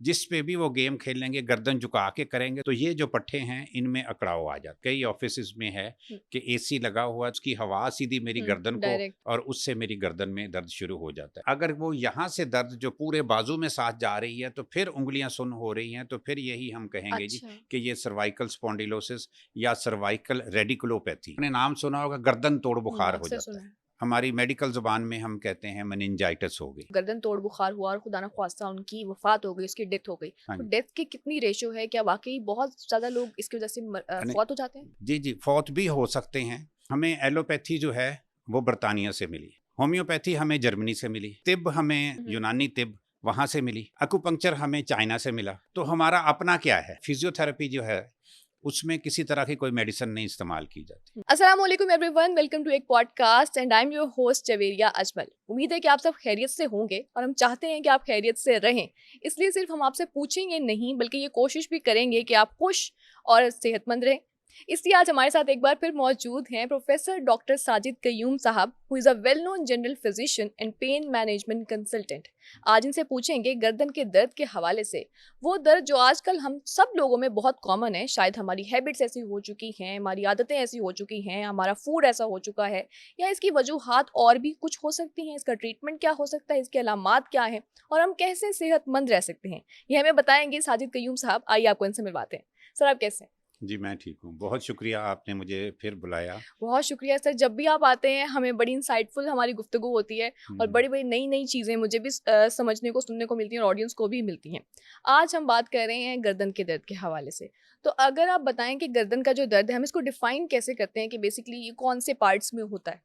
जिस पे भी वो गेम खेलेंगे गर्दन झुका के करेंगे तो ये जो पट्टे हैं इनमें अकड़ाव आ जाता है। कई ऑफिस में है कि एसी लगा हुआ, उसकी हवा सीधी मेरी गर्दन को डायरेक्ट। और उससे मेरी गर्दन में दर्द शुरू हो जाता है। अगर वो यहाँ से दर्द जो पूरे बाजू में साथ जा रही है तो फिर उंगलियां सुन्न हो रही हैं, तो फिर यही हम कहेंगे जी अच्छा। कि ये सर्वाइकल स्पॉन्डिलोसिस या सर्वाइकल रेडिकुलोपैथी। आपने नाम सुना होगा, गर्दन तोड़ बुखार हो अक्सर जाता सुना है। है। हमारी मेडिकल जुबान में हम कहते हैं मेनिंजाइटिस हो गई। गर्दन तोड़ बुखार हुआ और खुदा ना ख्वास्ता उनकी वफ़ात हो गई, उसकी डेथ हो गई। हाँ तो जी। डेथ की कितनी रेशियो है? क्या वाक़ई बहुत ज़्यादा लोग इसकी वज़ह से यानी फ़ौत हो जाते हैं? जी, जी, फौत भी हो सकते हैं। हमें एलोपैथी जो है वो बर्तानिया से मिली, होम्योपैथी हमें जर्मनी से मिली, तिब्ब हमें हुँ, यूनानी तिब्ब वहाँ से मिली, एक्यूपंक्चर हमें चाइना से मिला। तो हमारा अपना क्या है, फिजियोथेरेपी जो है उसमें किसी तरह की कोई मेडिसिन नहीं इस्तेमाल की जाती। अस्सलाम वालेकुम एवरीवन, वेलकम टू एक podcast and I am your host Javeria Ajmal. उम्मीद है कि आप सब खैरियत से होंगे और हम चाहते हैं कि आप खैरियत से रहें। इसलिए सिर्फ हम आपसे पूछेंगे नहीं, बल्कि ये कोशिश भी करेंगे कि आप खुश और सेहतमंद रहें। इसलिए आज हमारे साथ एक बार फिर मौजूद हैं प्रोफेसर डॉक्टर साजिद कयूम साहब, who is a well known general physician and pain management consultant. आज इनसे पूछेंगे गर्दन के दर्द के हवाले से, वो दर्द जो आजकल हम सब लोगों में बहुत कॉमन है। शायद हमारी हैबिट्स ऐसी हो चुकी हैं, हमारी आदतें ऐसी हो चुकी हैं, हमारा फूड ऐसा हो चुका है, या इसकी वजूहात और भी कुछ हो सकती हैं। इसका ट्रीटमेंट क्या हो सकता है, इसके अलामात क्या हैं, और हम कैसे सेहतमंद रह सकते हैं, ये हमें बताएंगे साजिद कयूम साहब। आइए आपको इनसे मिलवाते हैं। सर, आप कैसे हैं? जी, मैं ठीक हूँ। बहुत शुक्रिया आपने मुझे फिर बुलाया। बहुत शुक्रिया सर, जब भी आप आते हैं हमें बड़ी इंसाइटफुल हमारी गुफ्तगू होती है हुँ, और हुँ। बड़ी-बड़ी नई-नई चीज़ें मुझे भी समझने को, सुनने को मिलती हैं और ऑडियंस को भी मिलती हैं। आज हम बात कर रहे हैं गर्दन के दर्द के हवाले से। तो अगर आप बताएँ कि गर्दन का जो दर्द है, हम इसको डिफ़ाइन कैसे करते हैं कि बेसिकली ये कौन से पार्ट्स में होता है?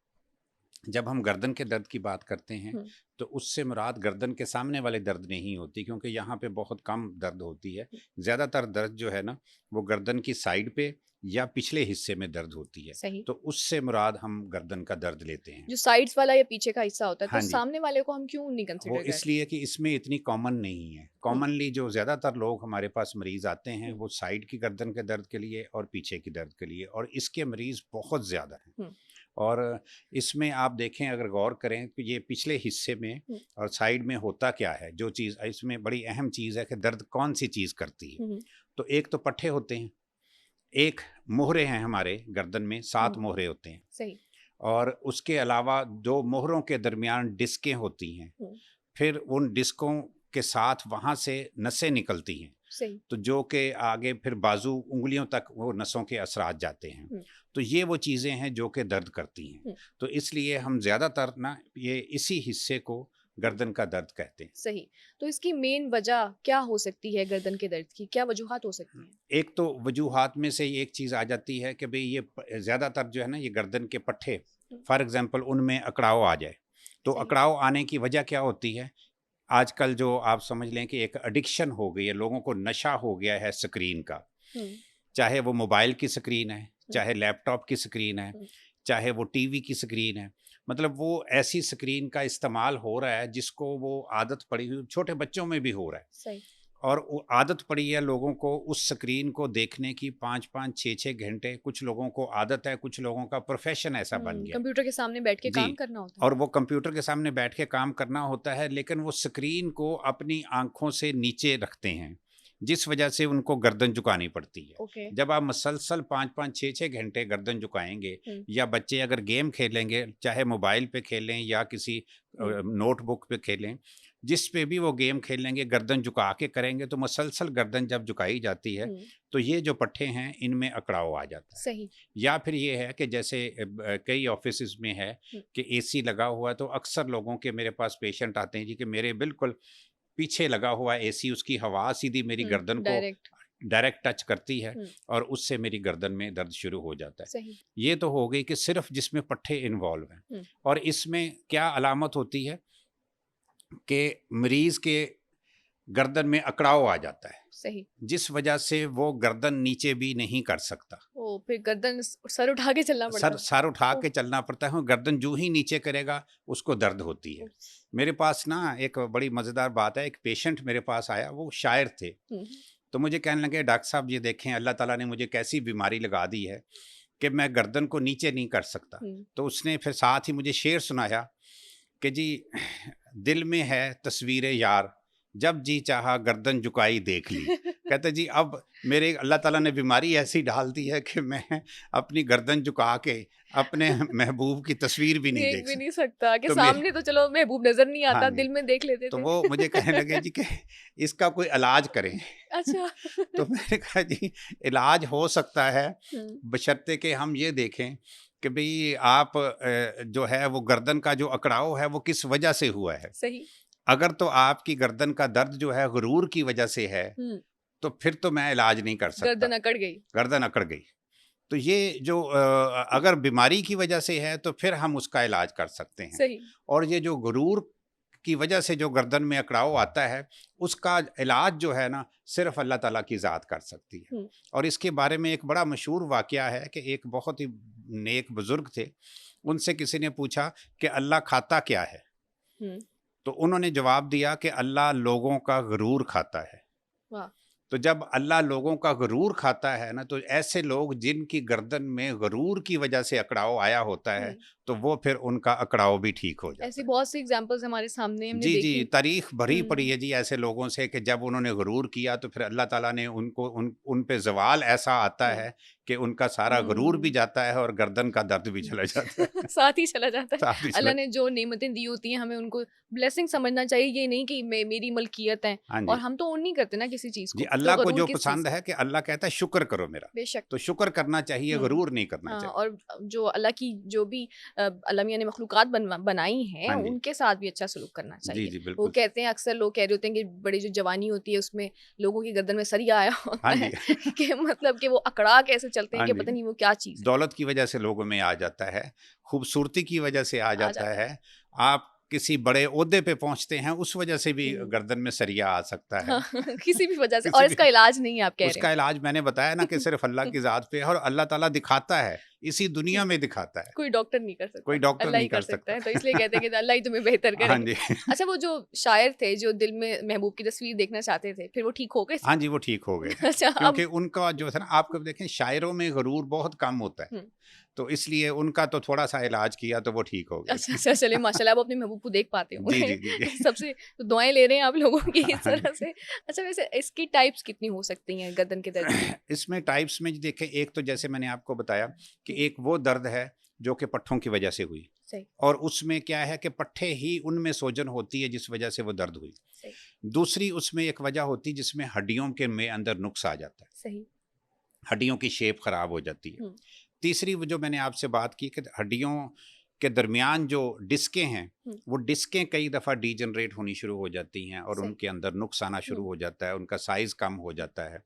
जब हम गर्दन के दर्द की बात करते हैं हुँ, तो उससे मुराद गर्दन के सामने वाले दर्द नहीं होती, क्योंकि यहाँ पे बहुत कम दर्द होती है। हुँ, ज़्यादातर दर्द जो है ना वो गर्दन की साइड पे या पिछले हिस्से में दर्द होती है। सही। तो उससे मुराद हम गर्दन का दर्द लेते हैं। जो साइड्स वाला या पीछे का हिस्सा होता है, तो हाँ जी। सामने वाले को हम क्यों नहीं वो कंसीडर कर रहे? इसलिए कि इसमें इतनी कॉमन नहीं है। हुँ, कॉमनली जो ज़्यादातर लोग हमारे पास मरीज़ आते हैं हुँ, वो साइड की गर्दन के दर्द के लिए और पीछे की दर्द के लिए, और इसके मरीज़ बहुत ज़्यादा हैं। हुँ, और इसमें आप देखें, अगर गौर करें कि ये पिछले हिस्से में हुँ, और साइड में होता क्या है, जो चीज़ इसमें बड़ी अहम चीज़ है कि दर्द कौन सी चीज़ करती है। हुँ, हुँ, तो एक तो पट्टे होते हैं, एक मोहरे हैं, हमारे गर्दन में 7 हुँ, मोहरे होते हैं, सही। और उसके अलावा 2 मोहरों के दरमियान डिस्कें होती हैं। हुँ, फिर उन डिस्कों के साथ वहाँ से नसें निकलती हैं, सही। तो जो कि आगे फिर बाजू उंगलियों तक वो नसों के असरात जाते हैं। हुँ, तो ये वो चीज़ें हैं जो कि दर्द करती हैं। हुँ। तो इसलिए हम ज़्यादातर ना ये इसी हिस्से को गर्दन का दर्द कहते हैं। सही। तो इसकी मेन वजह क्या हो सकती है गर्दन के दर्द की? क्या वजूहात हो सकती हैं? एक तो वजूहात में से एक चीज़ आ जाती है कि भई ये ज़्यादातर जो है ना ये गर्दन के पट्टे, हुँ, फॉर एग्ज़ाम्पल उनमें अकड़ाव आ जाए। तो सही। अकड़ाव आने की वजह क्या होती है? आजकल जो आप समझ लें कि एक एडिक्शन हो गई है, लोगों को नशा हो गया है स्क्रीन का। हुँ, चाहे वो मोबाइल की स्क्रीन है, हुँ, चाहे लैपटॉप की स्क्रीन है, हुँ, चाहे वो टीवी की स्क्रीन है। मतलब वो ऐसी स्क्रीन का इस्तेमाल हो रहा है जिसको वो आदत पड़ी हुई, छोटे बच्चों में भी हो रहा है। सही। और वो आदत पड़ी है लोगों को उस स्क्रीन को देखने की 5-5, 6-6 घंटे। कुछ लोगों को आदत है, कुछ लोगों का प्रोफ़ेशन ऐसा बन गया है। कंप्यूटर के सामने बैठ के काम जी, करना होता है। और वो कंप्यूटर के सामने बैठ के काम करना होता है, लेकिन वो स्क्रीन को अपनी आँखों से नीचे रखते हैं, जिस वजह से उनको गर्दन झुकानी पड़ती है। ओके। जब आप मुसलसल 5-5, 6-6 घंटे गर्दन झुकाएँगे, हुँ, या बच्चे अगर गेम खेलेंगे, चाहे मोबाइल पे खेलें या किसी हुँ, नोटबुक पे खेलें, जिस पे भी वो गेम खेलेंगे गर्दन झुका के करेंगे, तो मुसलसल गर्दन जब झुकाई जाती है, हुँ, तो ये जो पट्टे हैं, इनमें अकड़ाव आ जाता है। सही। या फिर ये है कि जैसे कई ऑफिसेज़ में है हुँ, कि एसी लगा हुआ है, तो अक्सर लोगों के मेरे पास पेशेंट आते हैं जी कि मेरे बिल्कुल पीछे लगा हुआ है एसी, उसकी हवा सीधी मेरी गर्दन को डायरेक्ट। डायरेक्ट टच करती है हुँ, और उससे मेरी गर्दन में दर्द शुरू हो जाता है। सही। ये तो हो गई कि सिर्फ जिसमें पट्टे इन्वॉल्व हैं। हुँ, और इसमें क्या अलामत होती है कि मरीज़ के गर्दन में अकड़ाव आ जाता है, सही। जिस वजह से वो गर्दन नीचे भी नहीं कर सकता। ओह! फिर गर्दन सर उठा के चलना पड़ता सर है। सर उठा ओह! के चलना पड़ता है, गर्दन जूँ ही नीचे करेगा उसको दर्द होती है। उफ़! मेरे पास ना एक बड़ी मज़ेदार बात है, एक पेशेंट मेरे पास आया, वो शायर थे। हुँ, तो मुझे कहने लगे, डॉक्टर साहब ये देखें अल्लाह ताला ने मुझे कैसी बीमारी लगा दी है कि मैं गर्दन को नीचे नहीं कर सकता। हुँ, तो उसने फिर साथ ही मुझे शेर सुनाया कि जी दिल में है तस्वीर यार, जब जी चाहा गर्दन झुकाई देख ली। कहते जी अब मेरे अल्लाह ताला ने बीमारी ऐसी डाल दी है कि मैं अपनी गर्दन झुका के अपने महबूब की तस्वीर भी नहीं देख देख भी नहीं सकता। सकता कि तो सामने तो चलो महबूब नजर नहीं हाँ आता, जी, दिल में देख लेते तो थे। वो मुझे कहने लगे जी कि इसका कोई इलाज करें। अच्छा। तो मैंने कहा जी इलाज हो सकता है, हम्म, बशर्ते कि हम ये देखें कि भाई आप जो है वो गर्दन का जो अकड़ाव है वो किस वजह से हुआ है। सही। अगर तो आपकी गर्दन का दर्द जो है गुरूर की वजह से है, हम्म, तो फिर तो मैं इलाज नहीं कर सकता, गर्दन अकड़ गई। गर्दन अकड़ गई। तो ये जो अगर बीमारी की वजह से है तो फिर हम उसका इलाज कर सकते हैं। सही। और ये जो गुरूर की वजह से जो गर्दन में अकड़ाव आता है, उसका इलाज जो है ना सिर्फ अल्लाह ताला की ज़ात कर सकती है। हम्म, और इसके बारे में एक बड़ा मशहूर वाक़या है कि एक बहुत ही नेक बुज़ुर्ग थे, उनसे किसी ने पूछा कि अल्लाह खाता क्या है? हम्म, तो उन्होंने जवाब दिया कि अल्लाह लोगों का गुरूर खाता है। वाह। तो जब अल्लाह लोगों का गुरूर खाता है ना, तो ऐसे लोग जिनकी गर्दन में गुरूर की वजह से अकड़ाव आया होता है, तो वो फिर उनका अकड़ाव भी ठीक हो ऐसी जाता है। बहुत सी एग्जांपल्स हमारे सामने हमने जी, देखी। जी, तारीख भरी पड़ी हम्म, है जी ऐसे लोगों से कि जब उन्होंने गुरूर किया तो फिर अल्लाह ताला ने उनको उन पे ज़वाल ऐसा आता हम्म, है कि उनका सारा गुरूर भी हम्म। जाता है और गर्दन का दर्द भी चला जाता है। साथ ही चला जाता है। साथ ही चला। अल्लाह ने जो नेमतें दी होती हैं हमें उनको ब्लेसिंग समझना चाहिए, ये नहीं कि मेरी मलकियत है। हाँ और जी। हम तो ओन नहीं करते ना किसी चीज़ जी, को, तो अल्लाह को गरूर जो किस चीज़ पसंद का? है कि अल्लाह कहता है शुक्र करो मेरा, बेशक। तो शुक्र करना चाहिए, हुँ। गुरूर नहीं करना हाँ, चाहिए। और जो अल्लाह की जो भी अल्लाह मियाँ ने मखलूक़ात बनाई हैं, हाँ जी। उनके साथ भी अच्छा सलूक करना जी, चाहिए। जी, वो बिल्कुल। कहते हैं, अक्सर लोग कह रहे होते हैं कि बड़ी जो जवानी होती है उसमें लोगों की गर्दन में सरिया आया हाँ होता है जी। कि मतलब कि वो अकड़ा के ऐसे चलते हैं हाँ कि जी। पता नहीं वो क्या चीज़ है। दौलत की वजह से लोगों में आ जाता है, खूबसूरती की वजह से आ आ जाता जाता है। है, आप किसी बड़े ओहदे पे पहुँचते हैं, उस वजह से भी हुँ। गर्दन में सरिया आ सकता हाँ, है। किसी भी वजह से, और किसी भी इसका इलाज नहीं है आप कह रहे उसका इलाज मैंने बताया ना कि हैं। सिर्फ़ अल्लाह की ज़ात पे है और अल्लाह ताला दिखाता है, इसी दुनिया में दिखाता है, कोई डॉक्टर नहीं कर सकता, कोई डॉक्टर अल्लाह नहीं ही कर कर सकता सकता। है, तो इसलिए कहते हैं कि अल्लाह ही तुम्हें बेहतर हाँ करेंगे। जी। अच्छा, वो जो शायर थे जो दिल में महबूब की तस्वीर देखना चाहते थे, फिर वो ठीक हो गए? हाँ जी, वो ठीक हो गए थे। अच्छा, अब क्योंकि उनका जो था ना आप कभी देखें शायरों में गुरूर बहुत कम होता है, हुँ। तो इसलिए उनका तो थोड़ा-सा इलाज किया तो वो ठीक हो गए अच्छा, थे। अच्छा, चलिए माशाल्लाह, आप अपने महबूब को देख पाते जी, होंगे। जी, जी, जी। सबसे तो दुआएँ ले रहे हैं आप लोगों की इस हाँ जी। तरह से। अच्छा, वैसे इसकी टाइप्स कितनी हो सकती हैं गर्दन के दर्द की? इसमें टाइप्स में देखें, एक तो जैसे मैंने आपको बताया कि हुँ, एक वो दर्द है जो कि पट्ठों की वजह से हुई सही, और उसमें क्या है कि पट्ठे ही उनमें सोजन होती है जिस वजह से वो दर्द हुई। सही, दूसरी उसमें एक वजह होती है जिसमें हड्डियों के में अंदर नुक्स आ जाता है, सही। हड्डियों की शेप खराब हो जाती है। हुँ, तीसरी वो जो मैंने आपसे बात की कि हड्डियों के दरमियान जो डिस्कें हैं, हुँ, वो डिस्कें कई दफ़ा डीजनरेट होनी शुरू हो जाती हैं और सही। उनके अंदर नुक्स आना शुरू हुँ, हो जाता है, उनका साइज़ कम हो जाता है।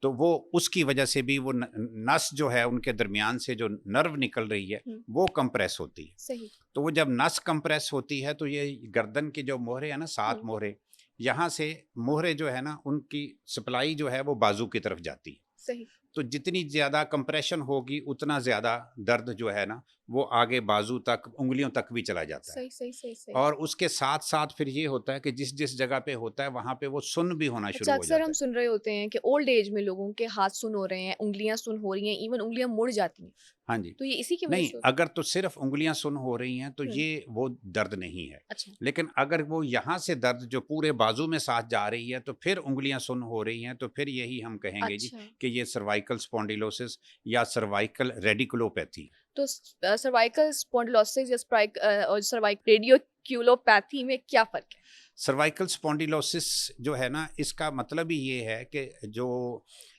तो वो उसकी वजह से भी वो नस जो है उनके दरमियान से जो नर्व निकल रही है, हुँ, वो कंप्रेस होती है। सही। तो वो जब नस कंप्रेस होती है तो ये गर्दन के जो मोहरे हैं ना, 7 हुँ, मोहरे, यहाँ से मोहरे जो है ना उनकी सप्लाई जो है वो बाजू की तरफ जाती है। सही। तो जितनी ज़्यादा कंप्रेशन होगी उतना ज़्यादा दर्द जो है ना वो आगे बाजू तक, उँगलियों तक भी चला जाता है। सही, सही, सही, सही। और उसके साथ-साथ फिर ये होता है कि जिस-जिस जगह पे होता है वहाँ पे वो सुन्न भी होना अच्छा, शुरू हो अक्सर जाता हम है। सुन रहे होते हैं कि ओल्ड एज में लोगों के हाथ सुन हो रहे हैं, उँगलियाँ सुन हो रही हैं, इवन उँगलियाँ मुड़ जाती हैं। हाँ जी। तो ये इसी की वजह नहीं, से होता अगर तो सिर्फ़ उँगलियाँ सुन्न हो रही हैं तो है? हुँ, ये वो दर्द नहीं है। अच्छा, लेकिन अगर वो यहाँ से दर्द जो पूरे बाजू में साथ जा रही है तो फिर उँगलियाँ सुन्न हो रही हैं तो फिर यही हम कहेंगे जी अच्छा। कि ये सर्वाइकल स्पॉन्डिलोसिस या सर्वाइकल रेडिकुलोपैथी। तो सर्वाइकल स्पॉन्डिलोसिस या और रेडियोक्यूलोपैथी में क्या फ़र्क है? सर्वाइकल स्पॉन्डिलोसिस जो है ना इसका मतलब ही ये है कि जो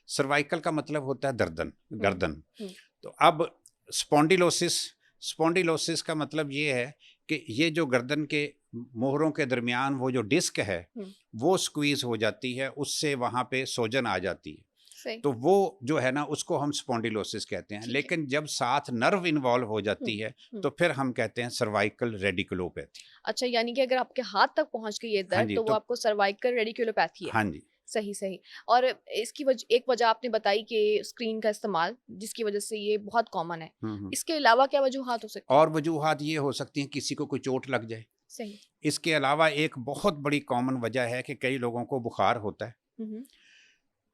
सर्वाइकल का मतलब होता है गर्दन, हुँ, गर्दन। हुँ, तो अब स्पॉन्डिलोसिस स्पॉन्डिलोसिस का मतलब ये है कि ये जो गर्दन के मोहरों के दरमियान वो जो डिस्क है हुँ, वो स्क्वीज हो जाती है, उससे वहाँ पे सोजन आ जाती है। सही, तो वो जो है ना उसको हम स्पॉन्डिलोसिस कहते हैं, ठीक है। लेकिन जब साथ नर्व इन्वॉल्व हो हुँ, जाती है हुँ। तो फिर हम कहते हैं सर्वाइकल रेडिकुलोपैथी। अच्छा, यानी कि अगर आपके हाथ तक पहुँच गई ये हाँ दर्द जी, तो वो तो आपको सर्वाइकल रेडिक्युलोपैथी है। हाँ जी। सही, सही। और इसकी एक वजह आपने बताई कि स्क्रीन का इस्तेमाल, जिसकी वजह से ये बहुत कॉमन है। हुँ, हुँ। इसके अलावा क्या वजूहात हो सकती हैं? और वजूहात ये हो सकती हैं किसी को कोई चोट लग जाए। सही। इसके अलावा एक बहुत बड़ी कॉमन वजह है कि कई लोगों को बुखार होता है। हुँ, हुँ।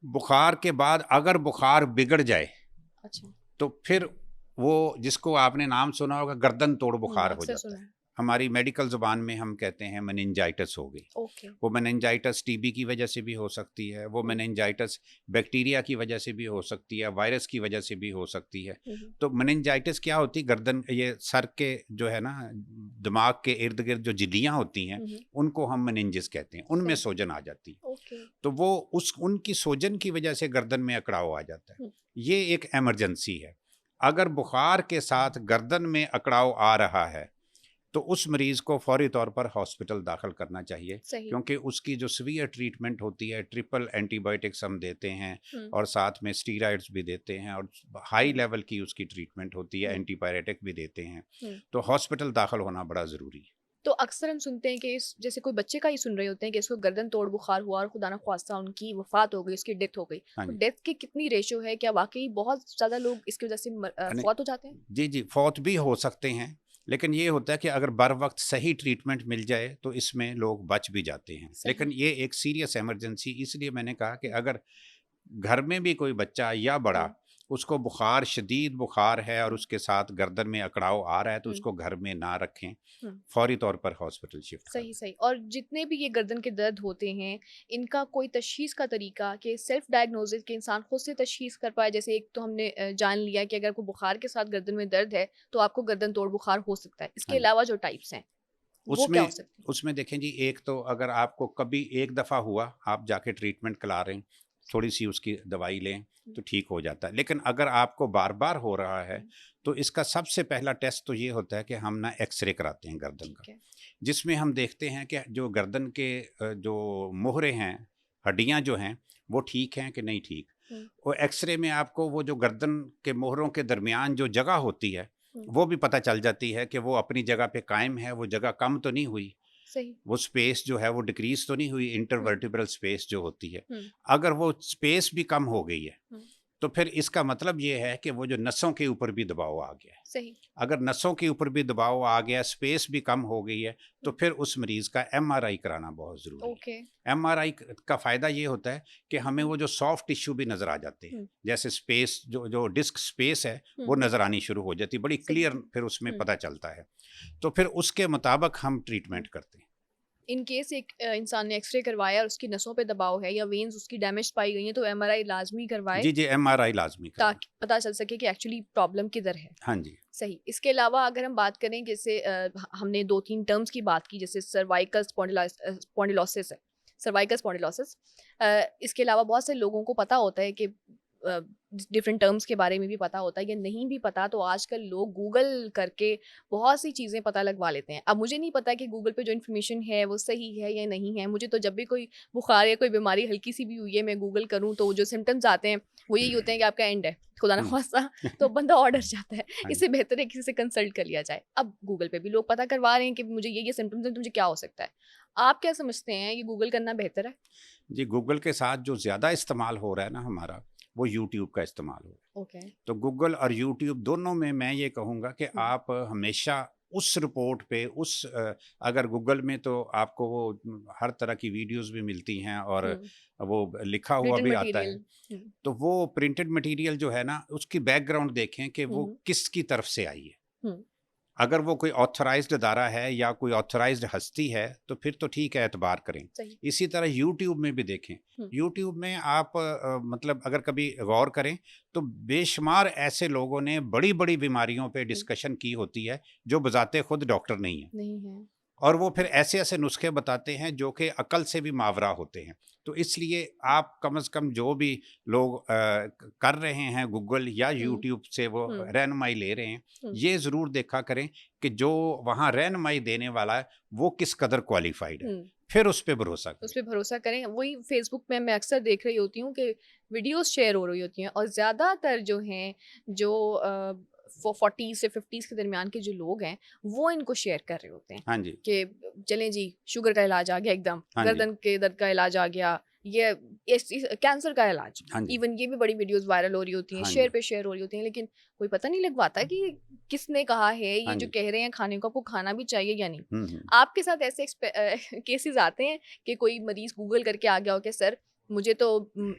बुखार के बाद अगर बुखार बिगड़ जाए अच्छा। तो फिर वो जिसको आपने नाम सुना होगा गर्दन तोड़ बुखार हो अक्सर जाता सुना है। है। हमारी मेडिकल ज़ुबान में हम कहते हैं मेनिंजाइटिस हो गई। ओके। वो मेनिंजाइटिस टीबी की वजह से भी हो सकती है, वो मेनिंजाइटिस बैक्टीरिया की वजह से भी हो सकती है, वायरस की वजह से भी हो सकती है। तो मेनिंजाइटिस क्या होती है, गर्दन ये सर के जो है ना दिमाग के इर्द गिर्द जो झिल्लियाँ होती हैं उनको हम मेनिंजिस कहते हैं, उनमें सही। सूजन आ जाती है। ओके। तो वो उनकी सूजन की वजह से गर्दन में अकड़ाव आ जाता है। ये एक इमरजेंसी है। अगर बुखार के साथ गर्दन में अकड़ाव आ रहा है तो उस मरीज़ को फौरी तौर पर हॉस्पिटल दाखिल करना चाहिए, सही। क्योंकि उसकी जो सीवियर ट्रीटमेंट होती है, ट्रिपल एंटीबायोटिक्स हम देते हैं और साथ में स्टीरॉइड्स भी देते हैं और हाई लेवल की उसकी ट्रीटमेंट होती है, एंटीपायरेटिक भी देते हैं। तो हॉस्पिटल दाखिल होना बड़ा ज़रूरी है। तो अक्सर हम सुनते हैं कि जैसे कोई बच्चे का ही सुन रहे होते हैं कि इसको गर्दन तोड़ बुखार हुआ और खुदा ना ख्वास्ता उनकी वफात हो गई, उसकी डेथ हो गई। हाँ तो जी। डेथ की कितनी रेशो है? क्या वाकई बहुत ज़्यादा लोग इसकी वजह से फौत हो जाते हैं? जी जी, फौत भी हो सकते हैं, लेकिन ये होता है कि अगर बर वक्त सही ट्रीटमेंट मिल जाए तो इसमें लोग बच भी जाते हैं। लेकिन ये एक सीरियस इमरजेंसी, इसलिए मैंने कहा कि अगर घर में भी कोई बच्चा या बड़ा उसको बुखार, शदीद बुखार है और उसके साथ गर्दन में अकड़ाव आ रहा है तो उसको घर में ना रखें, फौरी तौर पर हॉस्पिटल शिफ्ट कर सही सही। और जितने भी ये गर्दन के दर्द होते हैं, इनका कोई तशखीस का तरीका कि सेल्फ डायग्नोसिस के इंसान खुद से तशखीस कर पाए? जैसे एक तो हमने जान लिया कि अगर कोई बुखार के साथ गर्दन में दर्द है तो आपको गर्दन तोड़ बुखार हो सकता है। इसके हाँ, अलावा जो टाइप्स हैं वो क्या हो सकती है? उसमें देखें जी, एक तो अगर आपको कभी एक दफ़ा हुआ, आप जाके ट्रीटमेंट करा रहे हैं, थोड़ी सी उसकी दवाई लें तो ठीक हो जाता है। लेकिन अगर आपको बार बार हो रहा है तो इसका सबसे पहला टेस्ट तो ये होता है कि हम ना एक्सरे कराते हैं गर्दन का, जिसमें हम देखते हैं कि जो गर्दन के जो मोहरे हैं, हड्डियां जो हैं, वो ठीक हैं कि नहीं ठीक। और एक्सरे में आपको वो जो गर्दन के मोहरों के दरमियान जो जगह होती है वो भी पता चल जाती है कि वो अपनी जगह पे कायम है, वो जगह कम तो नहीं हुई, सही। वो स्पेस जो है वो डिक्रीज तो नहीं हुई, इंटरवर्टिब्रल स्पेस जो होती है। अगर वो स्पेस भी कम हो गई है तो फिर इसका मतलब ये है कि वो जो नसों के ऊपर भी दबाव आ गया है। सही। अगर नसों के ऊपर भी दबाव आ गया, स्पेस भी कम हो गई है, तो फिर उस मरीज का एमआरआई कराना बहुत ज़रूरी है। एमआरआई का फ़ायदा ये होता है कि हमें वो जो सॉफ्ट टिश्यू भी नज़र आ जाते हैं, जैसे स्पेस जो जो डिस्क स्पेस है वो नज़र आनी शुरू हो जाती है, बड़ी क्लियर फिर उसमें पता चलता है। तो फिर उसके मुताबिक हम ट्रीटमेंट करते हैं। इन केस एक इंसान ने एक्सरे करवाया और उसकी नसों पे दबाव है या वेन्स उसकी डैमेज पाई गई हैं तो एमआरआई लाजमी करवाए जी जी, एमआरआई लाजमी करवाएं ताकि पता चल सके कि एक्चुअली प्रॉब्लम किधर है। हाँ जी। सही। इसके अलावा अगर हम बात करें, जैसे हमने 2-3 टर्म्स की बात की, जैसे सर्वाइकल स्पॉन्डिलोसिस है, सर्वाइकल स्पॉन्डिलोसिस। इसके अलावा बहुत से लोगों को पता होता है कि डिफरेंट टर्म्स के बारे में भी पता होता है, या नहीं भी पता तो आजकल लोग गूगल करके बहुत सी चीज़ें पता लगवा लेते हैं। अब मुझे नहीं पता कि गूगल पे जो इन्फॉर्मेशन है वो सही है या नहीं है। मुझे तो जब भी कोई बुखार या कोई बीमारी हल्की सी भी हुई है, मैं गूगल करूँ तो जो सिम्टम्स आते हैं वो यही होते हैं कि आपका एंड है, खुदा ना खास्ता। तो बंदा और डर जाता है। इससे बेहतर है किसी से कंसल्ट कर लिया जाए। अब गूगल पे भी लोग पता करवा रहे हैं कि मुझे ये सिम्टम्स हैं तो मुझे क्या हो सकता है। आप क्या समझते हैं, ये गूगल करना बेहतर है? जी, गूगल के साथ जो ज़्यादा इस्तेमाल हो रहा है ना हमारा, वो यूट्यूब का इस्तेमाल हो रहा है। ओके। तो गूगल और यूट्यूब दोनों में मैं ये कहूँगा कि आप हमेशा उस रिपोर्ट पे अगर गूगल में तो आपको वो हर तरह की वीडियोस भी मिलती हैं और वो लिखा हुआ रिटन भी आता है। मटेरियल। तो वो प्रिंटेड मटेरियल जो है ना, उसकी बैकग्राउंड देखें कि वो किसकी तरफ से आई है। अगर वो कोई ऑथराइज्ड अदारा है या कोई ऑथराइज्ड हस्ती है तो फिर तो ठीक है, एतबार करें। इसी तरह यूट्यूब में भी देखें। यूट्यूब में आप मतलब अगर कभी गौर करें तो बेशुमार ऐसे लोगों ने बड़ी बड़ी बीमारियों पे डिस्कशन की होती है जो बजाते खुद डॉक्टर नहीं है, और वो फिर ऐसे ऐसे नुस्खे बताते हैं जो कि अकल से भी मावरा होते हैं। तो इसलिए आप कम से कम जो भी लोग कर रहे हैं गूगल या यूट्यूब से वो रहनुमाई ले रहे हैं, ये ज़रूर देखा करें कि जो वहाँ रहनुमाई देने वाला है वो किस कदर क्वालिफाइड है, फिर उस पर भरोसा करें। उस पर भरोसा करें। वही फेसबुक में मैं अक्सर देख रही होती हूँ कि वीडियोस शेयर हो रही होती हैं और ज़्यादातर जो हैं जो 40 से 50 के दरमियान के जो लोग हैं वो इनको शेयर कर रहे होते हैं। हाँ जी। कि चलें जी, शुगर का इलाज आ गया, एकदम हाँ गर्दन के दर्द का इलाज आ गया, ये कैंसर का इलाज, हाँ जी। इवन ये भी बड़ी वीडियोस वायरल हो रही होती हैं, हाँ शेयर जी। पे शेयर हो रही होती हैं, लेकिन कोई पता नहीं लगवाता कि किसने कहा है, ये हाँ जो जी। कह रहे हैं खाने को आपको खाना भी चाहिए या नहीं। हम्म। आपके साथ ऐसे केसेस आते हैं कि कोई मरीज गूगल करके आ गया हो कि सर मुझे तो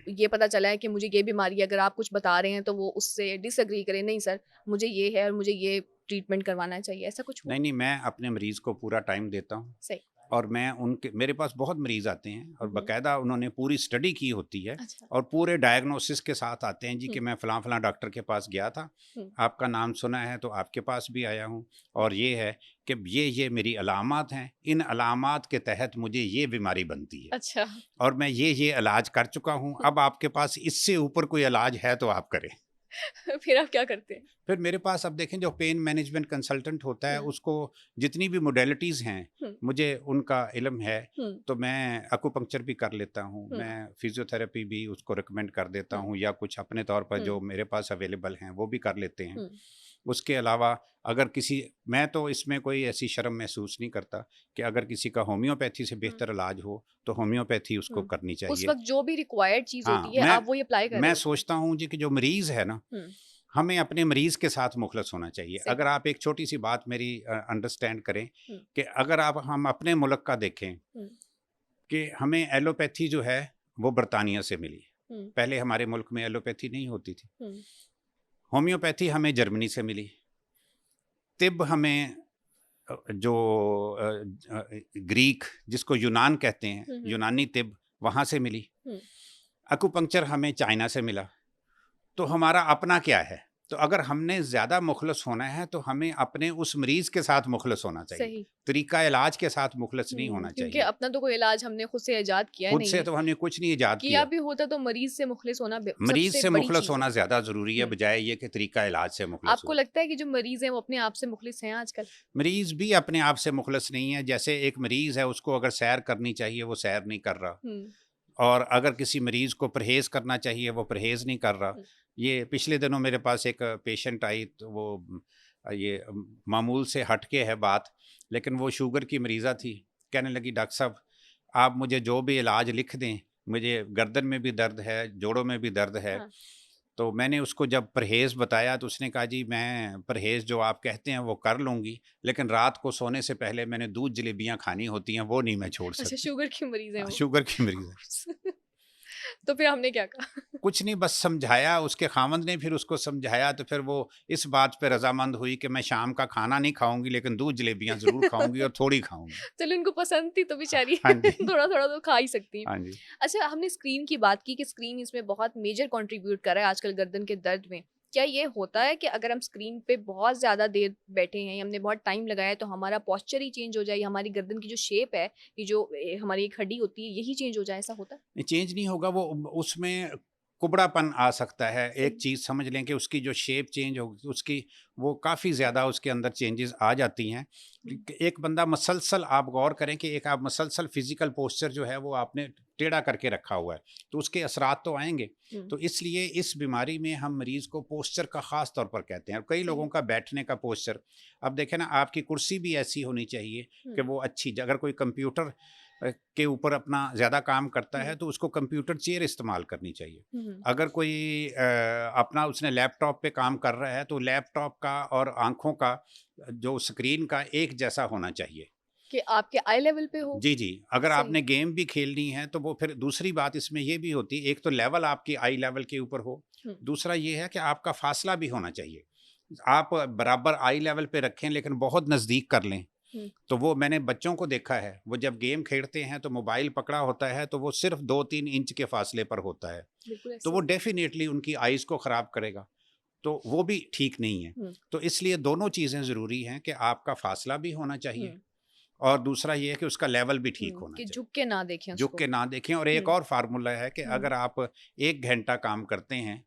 ये पता चला है कि मुझे ये बीमारी है, अगर आप कुछ बता रहे हैं तो वो उससे डिसएग्री करें, नहीं सर मुझे ये है और मुझे ये ट्रीटमेंट करवाना चाहिए, ऐसा कुछ हो? नहीं, मैं अपने मरीज को पूरा टाइम देता हूँ सही। और मैं उनके मेरे पास बहुत मरीज आते हैं और बाकायदा उन्होंने पूरी स्टडी की होती है अच्छा। और पूरे डायग्नोसिस के साथ आते हैं जी कि मैं फलां फलां डॉक्टर के पास गया था, आपका नाम सुना है तो आपके पास भी आया हूँ और ये है कि ये मेरी अलामात हैं, इन अलामात के तहत मुझे ये बीमारी बनती है। अच्छा। और मैं ये इलाज कर चुका हूँ, अब आपके पास इससे ऊपर कोई इलाज है तो आप करें। फिर आप क्या करते हैं? फिर मेरे पास अब देखें जो पेन मैनेजमेंट कंसल्टेंट होता है उसको जितनी भी मोडेलिटीज़ हैं मुझे उनका इल्म है, तो मैं एक्यूपंक्चर भी कर लेता हूँ, मैं फिजियोथेरेपी भी उसको रिकमेंड कर देता हूँ या कुछ अपने तौर पर जो मेरे पास अवेलेबल हैं वो भी कर लेते हैं। उसके अलावा अगर मैं तो इसमें कोई ऐसी शर्म महसूस नहीं करता कि अगर किसी का होम्योपैथी से बेहतर इलाज हो तो होम्योपैथी उसको करनी उस चाहिए। वक्त जो भी रिक्वायर्ड चीज हाँ, होती है आप वही अप्लाई कर रहे मैं हो? सोचता हूँ जी कि जो मरीज़ है ना, हमें अपने मरीज़ के साथ मुखलस होना चाहिए। अगर आप एक छोटी सी बात मेरी अंडरस्टैंड करें कि अगर हम अपने मुल्क का देखें कि हमें एलोपैथी जो है वो बरतानिया से मिली, पहले हमारे मुल्क में एलोपैथी नहीं होती थी। होम्योपैथी हमें जर्मनी से मिली, तिब हमें जो ग्रीक जिसको यूनान कहते हैं, यूनानी तिब वहाँ से मिली, एक्यूपंक्चर हमें चाइना से मिला। तो हमारा अपना क्या है? तो अगर हमने ज़्यादा मुखलस होना है तो हमें अपने उस मरीज़ के साथ मुखलस होना चाहिए, सही। तरीका इलाज के साथ मुखलस नहीं होना क्योंकि चाहिए। अपना तो कोई इलाज हमने खुद से इजाद किया खुद नहीं से है। तो हमने कुछ नहीं इजाद किया भी होता तो मरीज से मुखलिस होना मरीज सबसे से बड़ी मुखलस चीज होना है। ज़्यादा ज़रूरी है बजाय ये कि तरीका इलाज से मुखलस आपको हो। लगता है कि जो मरीज हैं वो अपने आप से मुखलिस हैं आजकल? मरीज भी अपने आप से मुखलस नहीं है। जैसे एक मरीज है उसको अगर सैर करनी चाहिए वो सैर नहीं कर रहा, और अगर किसी मरीज़ को परहेज़ करना चाहिए वो परहेज़ नहीं कर रहा। ये पिछले दिनों मेरे पास एक पेशेंट आई तो वो ये मामूल से हट के है बात, लेकिन वो शुगर की मरीज़ा थी। कहने लगी डॉक्टर साहब आप मुझे जो भी इलाज लिख दें, मुझे गर्दन में भी दर्द है, जोड़ों में भी दर्द है। हाँ। तो मैंने उसको जब परहेज़ बताया तो उसने कहा जी मैं परहेज़ जो आप कहते हैं वो कर लूँगी, लेकिन रात को सोने से पहले मैंने दूध जलेबियाँ खानी होती हैं, वो नहीं मैं छोड़ अच्छा, सकती। शुगर की मरीज हैं वो? शुगर की मरीज़ है। तो फिर हमने क्या कहा? कुछ नहीं बस समझाया, उसके खामंद ने फिर उसको समझाया तो फिर वो इस बात पे रज़ामंद हुई कि मैं शाम का खाना नहीं खाऊँगी लेकिन दूध जलेबियाँ ज़रूर खाऊँगी और थोड़ी खाऊँगी। चलो इनको पसंद थी तो बेचारी हाँ जी। थोड़ा-थोड़ा तो खा ही सकती हैं। हाँ जी। अच्छा, हमने स्क्रीन की बात की कि स्क्रीन इसमें बहुत मेजर कंट्रीब्यूट कर रहा है आजकल गर्दन के दर्द में। क्या ये होता है कि अगर हम स्क्रीन पे बहुत ज़्यादा देर बैठे हैं या हमने बहुत टाइम लगाया है तो हमारा पोस्चर ही चेंज हो जाए, या हमारी गर्दन की जो शेप है, ये जो हमारी एक हड्डी होती है यही चेंज हो जाए, ऐसा होता है? नहीं चेंज नहीं होगा, वो उसमें कुबड़ापन आ सकता है। एक सही। चीज़ समझ लें कि उसकी जो शेप चेंज होगी उसकी वो काफ़ी ज़्यादा उसके अंदर चेंजेस आ जाती हैं। एक बंदा मसलसल आप गौर करें कि एक आप मसलसल फिजिकल पोस्चर जो है वो आपने टेढ़ा करके रखा हुआ है तो उसके असरात तो आएंगे। तो इसलिए इस बीमारी में हम मरीज़ को पोस्चर का ख़ास तौर पर कहते हैं, और कई लोगों का बैठने का पोस्चर, अब देखें ना आपकी कुर्सी भी ऐसी होनी चाहिए कि वो अच्छी, अगर कोई कंप्यूटर के ऊपर अपना ज़्यादा काम करता है तो उसको कंप्यूटर चेयर इस्तेमाल करनी चाहिए। अगर कोई अपना उसने लैपटॉप पे काम कर रहा है तो लैपटॉप का और आँखों का जो स्क्रीन का एक जैसा होना चाहिए कि आपके आई लेवल पे हो। जी, जी। अगर सही। आपने गेम भी खेलनी है तो वो फिर दूसरी बात इसमें ये भी होती है, एक तो लेवल आपकी आई लेवल के ऊपर हो, दूसरा ये है कि आपका फासला भी होना चाहिए। आप बराबर आई लेवल पे रखें लेकिन बहुत नज़दीक कर लें। तो वो मैंने बच्चों को देखा है, वो जब गेम खेलते हैं तो मोबाइल पकड़ा होता है तो वो सिर्फ 2-3 इंच के फासले पर होता है, तो वो डेफिनेटली उनकी आइज़ को ख़राब करेगा, तो वो भी ठीक नहीं है। तो इसलिए दोनों चीज़ें ज़रूरी हैं कि आपका फासला भी होना चाहिए और दूसरा ये है कि उसका लेवल भी ठीक होना कि चाहिए। झुक के ना देखें झुक उसको। के ना देखें, और एक और फार्मूला है कि अगर आप 1 घंटा काम करते हैं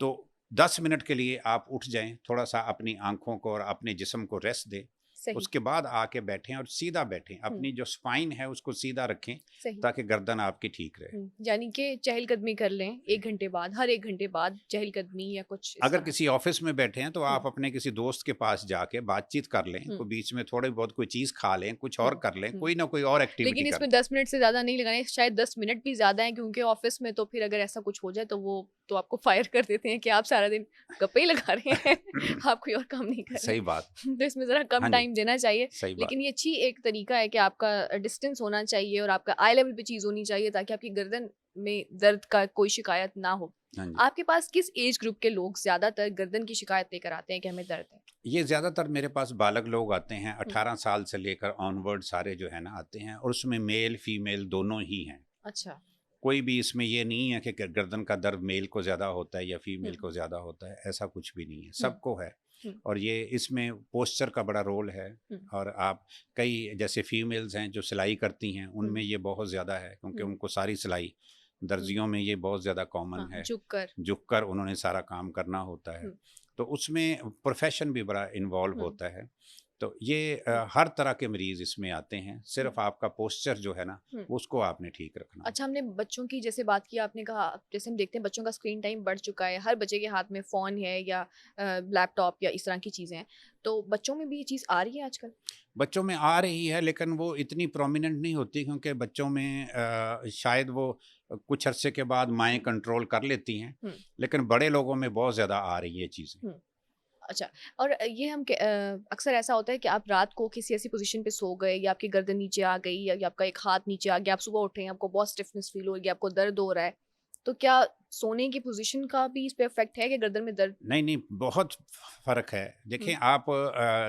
तो 10 मिनट के लिए आप उठ जाएं, थोड़ा सा अपनी आंखों को और अपने जिस्म को रेस्ट दें, सही। उसके बाद आके बैठें और सीधा बैठें, अपनी जो स्पाइन है उसको सीधा रखें ताकि गर्दन आपकी ठीक रहे। यानी कि चहलकदमी कर लें 1 घंटे बाद, हर 1 घंटे बाद चहलकदमी या कुछ इस अगर तरह। किसी ऑफिस में बैठे हैं तो आप अपने किसी दोस्त के पास जाके बातचीत कर लें, कोई बीच में थोड़ी बहुत कोई चीज़ खा लें, कुछ और कर लें, कोई ना कोई और एक्टिविटी लेकिन कर इसमें लें। 10 मिनट से ज़्यादा नहीं लगाने, शायद 10 मिनट भी ज़्यादा है क्योंकि ऑफिस में तो फिर अगर ऐसा कुछ हो जाए तो वो तो आपको फायर कर देते हैं कि आप सारा दिन गप्पे ही लगा रहे हैं, आप कोई और काम नहीं कर रहे। सही बात। तो इसमें ज़रा कम हाँ जी, टाइम देना चाहिए। सही बात। लेकिन ये अच्छी एक तरीका है कि आपका डिस्टेंस होना चाहिए और आपका आई लेवल पे चीज़ होनी चाहिए ताकि आपकी गर्दन में दर्द का कोई शिकायत ना हो। हाँ जी। आपके पास किस एज ग्रुप के लोग ज़्यादातर गर्दन की शिकायत लेकर आते हैं कि हमें दर्द है? ये ज़्यादातर मेरे पास बालक लोग आते हैं, 18 साल से लेकर ऑनवर्ड सारे जो है ना आते हैं, और उसमें मेल फीमेल दोनों ही हैं। अच्छा। कोई भी इसमें ये नहीं है कि गर्दन का दर्द मेल को ज़्यादा होता है या फीमेल हम्म, को ज़्यादा होता है, ऐसा कुछ भी नहीं है, सबको है। हम्म, और ये इसमें पोस्चर का बड़ा रोल है। और आप कई जैसे फीमेल्स हैं जो सिलाई करती हैं, उनमें ये बहुत ज़्यादा है क्योंकि उनको सारी सिलाई, दर्जियों में ये बहुत ज़्यादा कॉमन हाँ, है। झुक कर उन्होंने सारा काम करना होता है, तो उसमें प्रोफेशन भी बड़ा इन्वॉल्व होता है। तो ये हर तरह के मरीज़ इसमें आते हैं, सिर्फ आपका पोस्चर जो है ना उसको आपने ठीक रखना। अच्छा, हमने बच्चों की जैसे बात की, आपने कहा जैसे हम देखते हैं बच्चों का स्क्रीन टाइम बढ़ चुका है, हर बच्चे के हाथ में फ़ोन है या लैपटॉप या इस तरह की चीज़ें हैं, तो बच्चों में भी ये चीज़ आ रही है आजकल? बच्चों में आ रही है लेकिन वो इतनी प्रोमिनेंट नहीं होती क्योंकि बच्चों में शायद वो कुछ अरसे के बाद माएँ कंट्रोल कर लेती हैं, लेकिन बड़े लोगों में बहुत ज़्यादा आ रही है चीज़ें। अच्छा, और ये हम अक्सर ऐसा होता है कि आप रात को किसी ऐसी पोजीशन पे सो गए या आपकी गर्दन नीचे आ गई या आपका एक हाथ नीचे आ गया, आप सुबह उठे हैं, आपको बहुत स्टिफनेस फील हो रही है, आपको दर्द हो रहा है, तो क्या सोने की पोजीशन का भी इस पे इफेक्ट है कि गर्दन में दर्द? नहीं, नहीं, बहुत फ़र्क है। देखिए आप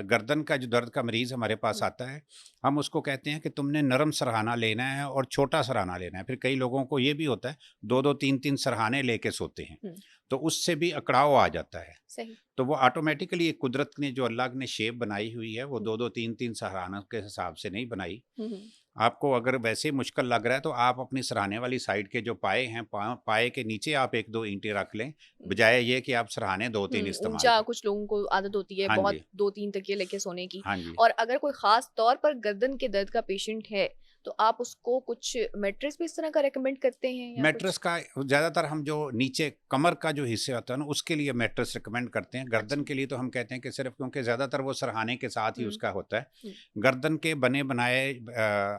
गर्दन का जो दर्द का मरीज़ हमारे पास आता है, हम उसको कहते हैं कि तुमने नरम सरहाना लेना है और छोटा सरहाना लेना है। फिर कई लोगों को ये भी होता है 2-2 3-3 सरहाने लेके सोते हैं, तो उससे भी अकड़ाव आ जाता है। सही। तो वो ऑटोमेटिकली एक कुदरत ने जो अल्लाह ने शेप बनाई हुई है, वो 2-2 3-3 सरहानों के हिसाब से नहीं बनाई। आपको अगर वैसे मुश्किल लग रहा है तो आप अपनी सराहने वाली साइड के जो पाए हैं, पाए के नीचे आप 1-2 ईंटें रख लें, बजाय ये कि आप सराहने 2-3 इस्तेमाल ऊंचा करें। कुछ लोगों को आदत होती है हाँ बहुत जी, 2-3 तकिए लेके सोने की। हाँ जी। और अगर कोई खास तौर पर गर्दन के दर्द का पेशेंट है तो आप उसको कुछ मैट्रेस भी इस तरह का रेकमेंड करते हैं या मैट्रेस कुछ? का ज़्यादातर हम जो नीचे कमर का जो हिस्से होता है ना, उसके लिए मैट्रेस रिकमेंड करते हैं। गर्दन के लिए तो हम कहते हैं कि सिर्फ क्योंकि ज़्यादातर वो सरहाने के साथ ही हम्म, उसका होता है। हम्म, गर्दन के बने बनाए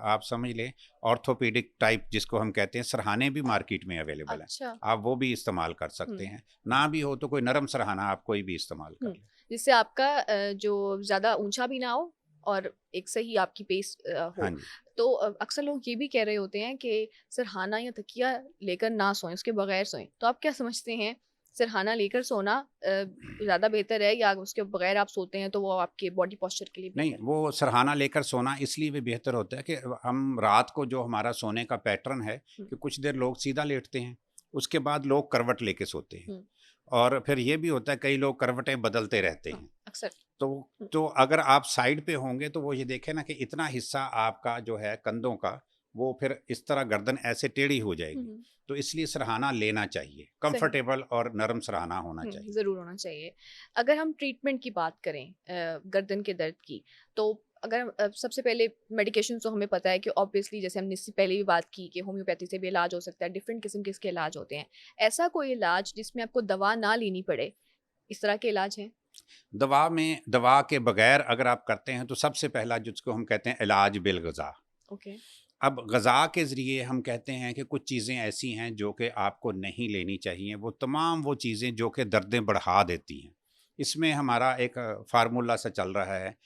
आप समझ लें ऑर्थोपेडिक टाइप जिसको हम कहते हैं, सरहाने भी मार्केट में अवेलेबल हैं। अच्छा। आप वो भी इस्तेमाल कर सकते हैं। ना भी हो तो कोई नरम सरहाना आप कोई भी इस्तेमाल कर लें। जिससे आपका जो ज़्यादा ऊंचा भी ना हो और एक सही आपकी पेस हाँ हो। जी। तो अक्सर लोग ये भी कह रहे होते हैं कि सिरहाना या तकिया लेकर ना सोएं, उसके बगैर सोएं, तो आप क्या समझते हैं, सिरहाना लेकर सोना ज़्यादा बेहतर है या उसके बगैर आप सोते हैं तो वो आपके बॉडी पोस्चर के लिए नहीं, बेहतर है? वो सरहाना लेकर सोना इसलिए भी बेहतर होता है कि हम रात को जो हमारा सोने का पैटर्न है हम्म, कि कुछ देर लोग सीधा लेटते हैं, उसके बाद लोग करवट लेके सोते हैं। हम्म, और फिर ये भी होता है कई लोग करवटें बदलते रहते हाँ, हैं। अक्सर। तो हम्म, तो अगर आप साइड पे होंगे तो वो ये देखें ना कि इतना हिस्सा आपका जो है कंधों का, वो फिर इस तरह गर्दन ऐसे टेढ़ी हो जाएगी। हम्म, तो इसलिए सरहाना लेना चाहिए, सही। कंफर्टेबल और नरम सरहाना होना चाहिए। ज़रूर होना चाहिए। अगर हम ट्रीटमेंट की बात करें गर्दन के दर्द की, तो अगर सबसे पहले मेडिकेशन तो हमें पता है कि ऑब्वियसली जैसे हमने इससे पहले भी बात की कि होम्योपैथी से भी इलाज हो सकता है, डिफरेंट किस्म के इसके इलाज होते हैं। ऐसा कोई इलाज जिसमें आपको दवा ना लेनी पड़े, इस तरह के इलाज हैं? दवा के बगैर अगर आप करते हैं तो सबसे पहला जिसको हम कहते हैं इलाज बिल ग़िज़ा। ओके। अब ग़िज़ा के ज़रिए हम कहते हैं कि कुछ चीज़ें ऐसी हैं जो कि आपको नहीं लेनी चाहिए, वो तमाम वो चीज़ें जो कि दर्दें बढ़ा देती हैं। इसमें हमारा एक फ़ार्मूला सा चल रहा है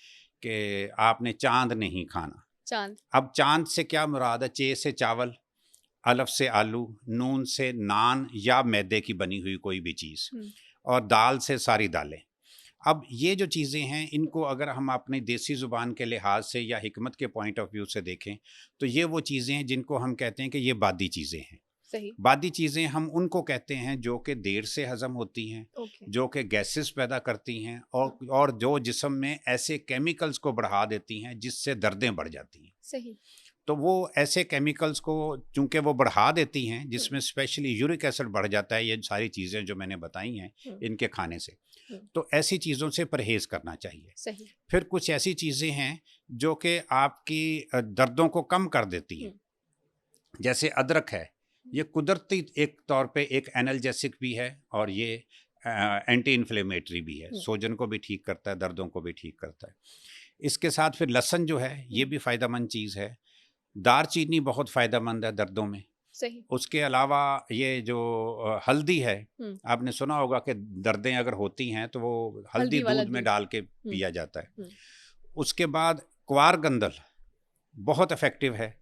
कि आपने चाँद नहीं खाना। चाँद। अब चाँद से क्या मुराद है? चे से चावल, अलफ़ से आलू, नून से नान या मैदे की बनी हुई कोई भी चीज़, हुँ, और दाल से सारी दालें। अब ये जो चीज़ें हैं, इनको अगर हम अपनी देसी ज़ुबान के लिहाज से या हिकमत के पॉइंट ऑफ व्यू से देखें, तो ये वो चीज़ें हैं जिनको हम कहते हैं कि ये बादी चीज़ें हैं। सही। बादी चीज़ें हम उनको कहते हैं जो कि देर से हज़म होती हैं, ओके। जो कि गैसेस पैदा करती हैं और जो जिस्म में ऐसे केमिकल्स को बढ़ा देती हैं जिससे दर्दें बढ़ जाती हैं। सही। तो वो ऐसे केमिकल्स को चूँकि वो बढ़ा देती हैं, हुँ, जिसमें स्पेशली यूरिक एसिड बढ़ जाता है, ये सारी चीज़ें जो मैंने बताई हैं, हुँ, इनके खाने से। हुँ, तो ऐसी चीज़ों से परहेज़ करना चाहिए। सही। फिर कुछ ऐसी चीज़ें हैं जो कि आपकी दर्दों को कम कर देती हैं। हुँ, जैसे अदरक है, ये कुदरती एक तौर पे एक एनाल्जेसिक भी है और ये एंटी इन्फ्लेमेटरी भी है। हुँ, सोजन को भी ठीक करता है, दर्दों को भी ठीक करता है। इसके साथ फिर लहसुन जो है, ये हुँ, भी फ़ायदेमंद चीज़ है। दालचीनी बहुत फ़ायदेमंद है दर्दों में। सही। उसके अलावा ये जो हल्दी है, आपने सुना होगा कि दर्दें अगर होती हैं तो वो हल्दी वाला दूध में दूध। डाल के पिया जाता है। हम्म, उसके बाद क्वारगंदल बहुत इफेक्टिव है।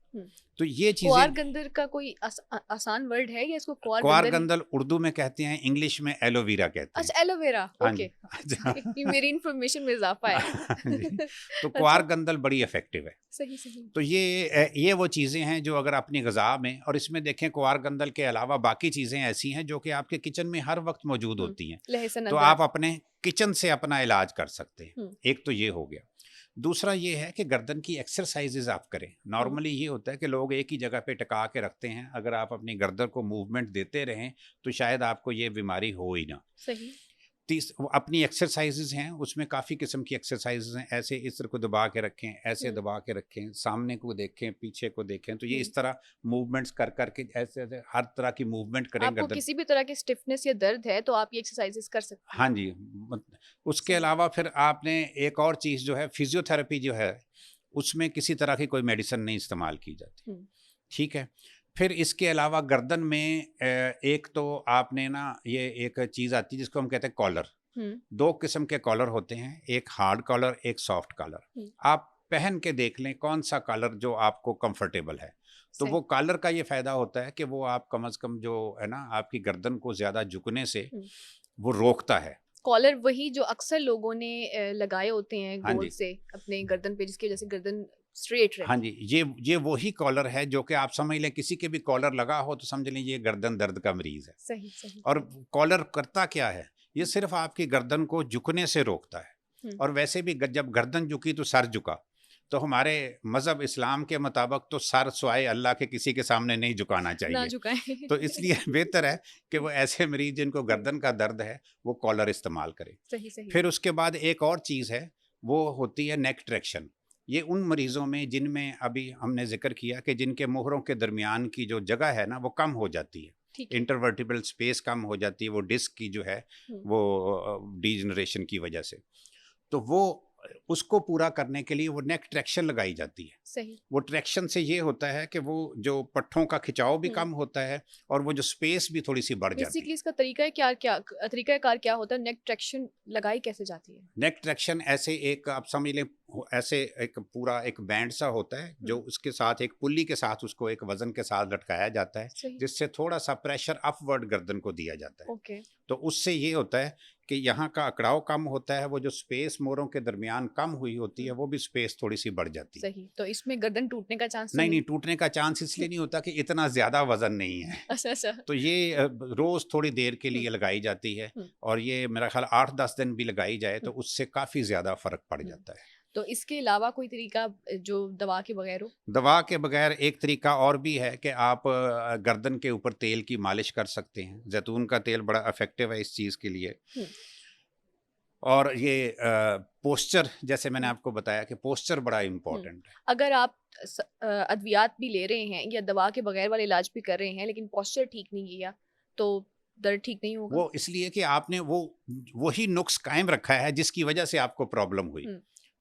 तो ये चीजें, क्वारगंदल का कोई आसान वर्ड है या इसको क्वारगंदल? क्वारगंदल उर्दू में कहते हैं, इंग्लिश में एलोवेरा कहते हैं। अच्छा, एलोवेरा। हाँ ओके, जी। ये मेरी इन्फॉर्मेशन में इजाफा है। जी। तो अच्छा, क्वारगंदल बड़ी इफेक्टिव है। सही सही। तो ये वो चीज़ें हैं जो अगर अपनी ग़िज़ा में, और इसमें देखें क्वारगंदल के अलावा बाकी चीज़ें ऐसी हैं जो कि आपके किचन में हर वक्त मौजूद होती हैं, लहसुन, तो अदरक। आप अपने किचन से अपना इलाज कर सकते हैं। एक तो ये हो गया। दूसरा ये है कि गर्दन की एक्सरसाइजेज आप करें। नॉर्मली ये होता है कि लोग एक ही जगह पे टिका के रखते हैं, अगर आप अपनी गर्दन को मूवमेंट देते रहें तो शायद आपको ये बीमारी हो ही ना। सही। अपनी एक्सरसाइजेज हैं, उसमें काफ़ी किस्म की एक्सरसाइजेज हैं। ऐसे इस तरह को दबा के रखें, ऐसे दबा के रखें, सामने को देखें, पीछे को देखें, तो ये इस तरह मूवमेंट्स कर करके ऐसे ऐसे हर तरह की मूवमेंट करें आपको गर्दन। किसी भी तरह की स्टिफनेस या दर्द है तो आप ये एक्सरसाइजेस कर सकते हैं। हाँ जी। उसके अलावा फिर आपने एक और चीज़ जो है, फिजियोथेरेपी जो है, उसमें किसी तरह की कोई मेडिसिन नहीं इस्तेमाल की जाती। ठीक है। फिर इसके अलावा गर्दन में एक तो आपने ना, ये एक चीज़ आती है जिसको हम कहते हैं कॉलर। दो किस्म के कॉलर होते हैं, एक हार्ड कॉलर, एक सॉफ्ट कॉलर। आप पहन के देख लें कौन सा कॉलर जो आपको कंफर्टेबल है। तो वो कॉलर का ये फ़ायदा होता है कि वो आप कम से कम जो है ना, आपकी गर्दन को ज़्यादा झुकने से वो रोकता है। कॉलर वही जो अक्सर लोगों ने लगाए होते हैं हाँ गोल जी। से अपने गर्दन पे, जिसकी वजह से गर्दन स्ट्रेट रहे। हाँ जी, ये वही कॉलर है जो कि आप समझ लें, किसी के भी कॉलर लगा हो तो समझ लें ये गर्दन दर्द का मरीज है। सही सही। और कॉलर करता क्या है, ये सिर्फ आपकी गर्दन को झुकने से रोकता है। और वैसे भी जब गर्दन झुकी तो सर झुका, तो हमारे मज़हब इस्लाम के मुताबिक तो सर स्वाए अल्लाह के किसी के सामने नहीं झुकाना ना चाहिए। झुकाएं। तो इसलिए बेहतर है कि वो ऐसे मरीज जिनको गर्दन का दर्द है वो कॉलर इस्तेमाल करें। सही सही। फिर उसके बाद एक और चीज़ है, वो होती है नेक ट्रैक्शन। ये उन मरीज़ों में जिनमें अभी हमने जिक्र किया कि जिनके मोहरों के दरमियान की जो जगह है ना वो कम हो जाती है, इंटरवर्टिब्रल स्पेस कम हो जाती है, वो डिस्क की जो है वो डीजनरेशन की वजह से, तो वो उसको पूरा करने के लिए वो नेक ट्रैक्शन लगाई जाती है। सही। वो ट्रैक्शन से ये होता है कि वो जो पट्ठों का खिंचाव भी कम होता है और वो जो स्पेस भी थोड़ी सी बढ़ जाती है। बेसिकली इसका तरीकाकार क्या होता है? नेक ट्रैक्शन लगाई कैसे जाती है? नेक ट्रैक्शन ऐसे एक आप समझ लें, ऐसे एक पूरा एक बैंड सा होता है जो उसके साथ एक पुल्ली के साथ उसको एक वजन के साथ लटकाया जाता है, जिससे थोड़ा सा प्रेशर अपवर्ड गर्दन को दिया जाता है। ओके। तो उससे ये होता है कि यहाँ का अकड़ाव कम होता है, वो जो स्पेस मोरों के दरमियान कम हुई होती है वो भी स्पेस थोड़ी सी बढ़ जाती है। सही। तो इसमें गर्दन टूटने का चांस नहीं, टूटने का चांस इसलिए नहीं होता कि इतना ज्यादा वजन नहीं है। अच्छा। तो ये रोज थोड़ी देर के लिए लगाई जाती है, और ये मेरा ख्याल 8-10 दिन भी लगाई जाए तो उससे काफी ज्यादा फर्क पड़ जाता है। तो इसके अलावा कोई तरीका जो दवा के बगैर हो? दवा के बगैर एक तरीका और भी है कि आप गर्दन के ऊपर तेल की मालिश कर सकते हैं। जैतून का तेल बड़ा इफेक्टिव है इस चीज़ के लिए। और ये पोस्चर, जैसे मैंने आपको बताया कि पोस्चर बड़ा इम्पोर्टेंट है। अगर आप अद्वियात भी ले रहे हैं या दवा के बगैर वाला इलाज भी कर रहे हैं लेकिन पोस्चर ठीक नहीं किया तो दर्द ठीक नहीं होगा? वो इसलिए कि आपने वही नुक्स कायम रखा है जिसकी वजह से आपको प्रॉब्लम हुई,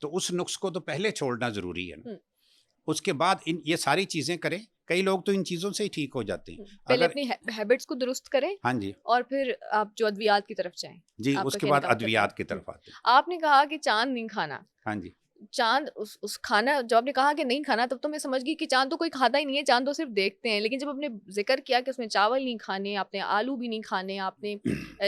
तो उस नुक्स को तो पहले छोड़ना जरूरी है ना। उसके बाद ये सारी चीजें करें। कई लोग तो इन चीजों से ही ठीक हो जाते हैं। पहले अपनी हैबिट्स को दुरुस्त करें। हाँ जी। और फिर आप जो अद्वियात की तरफ जाएं। जी, उसके बाद अद्वियात की तरफ आते हैं। आपने कहा कि चांद नहीं खाना। हाँ जी। चांद उस खाना, जब आपने कहा कि नहीं खाना, तब तो मैं समझ गई कि चांद तो कोई खाता ही नहीं है, चांद तो सिर्फ देखते हैं। लेकिन जब आपने जिक्र किया कि उसमें चावल नहीं खाने, आपने आलू भी नहीं खाने, आपने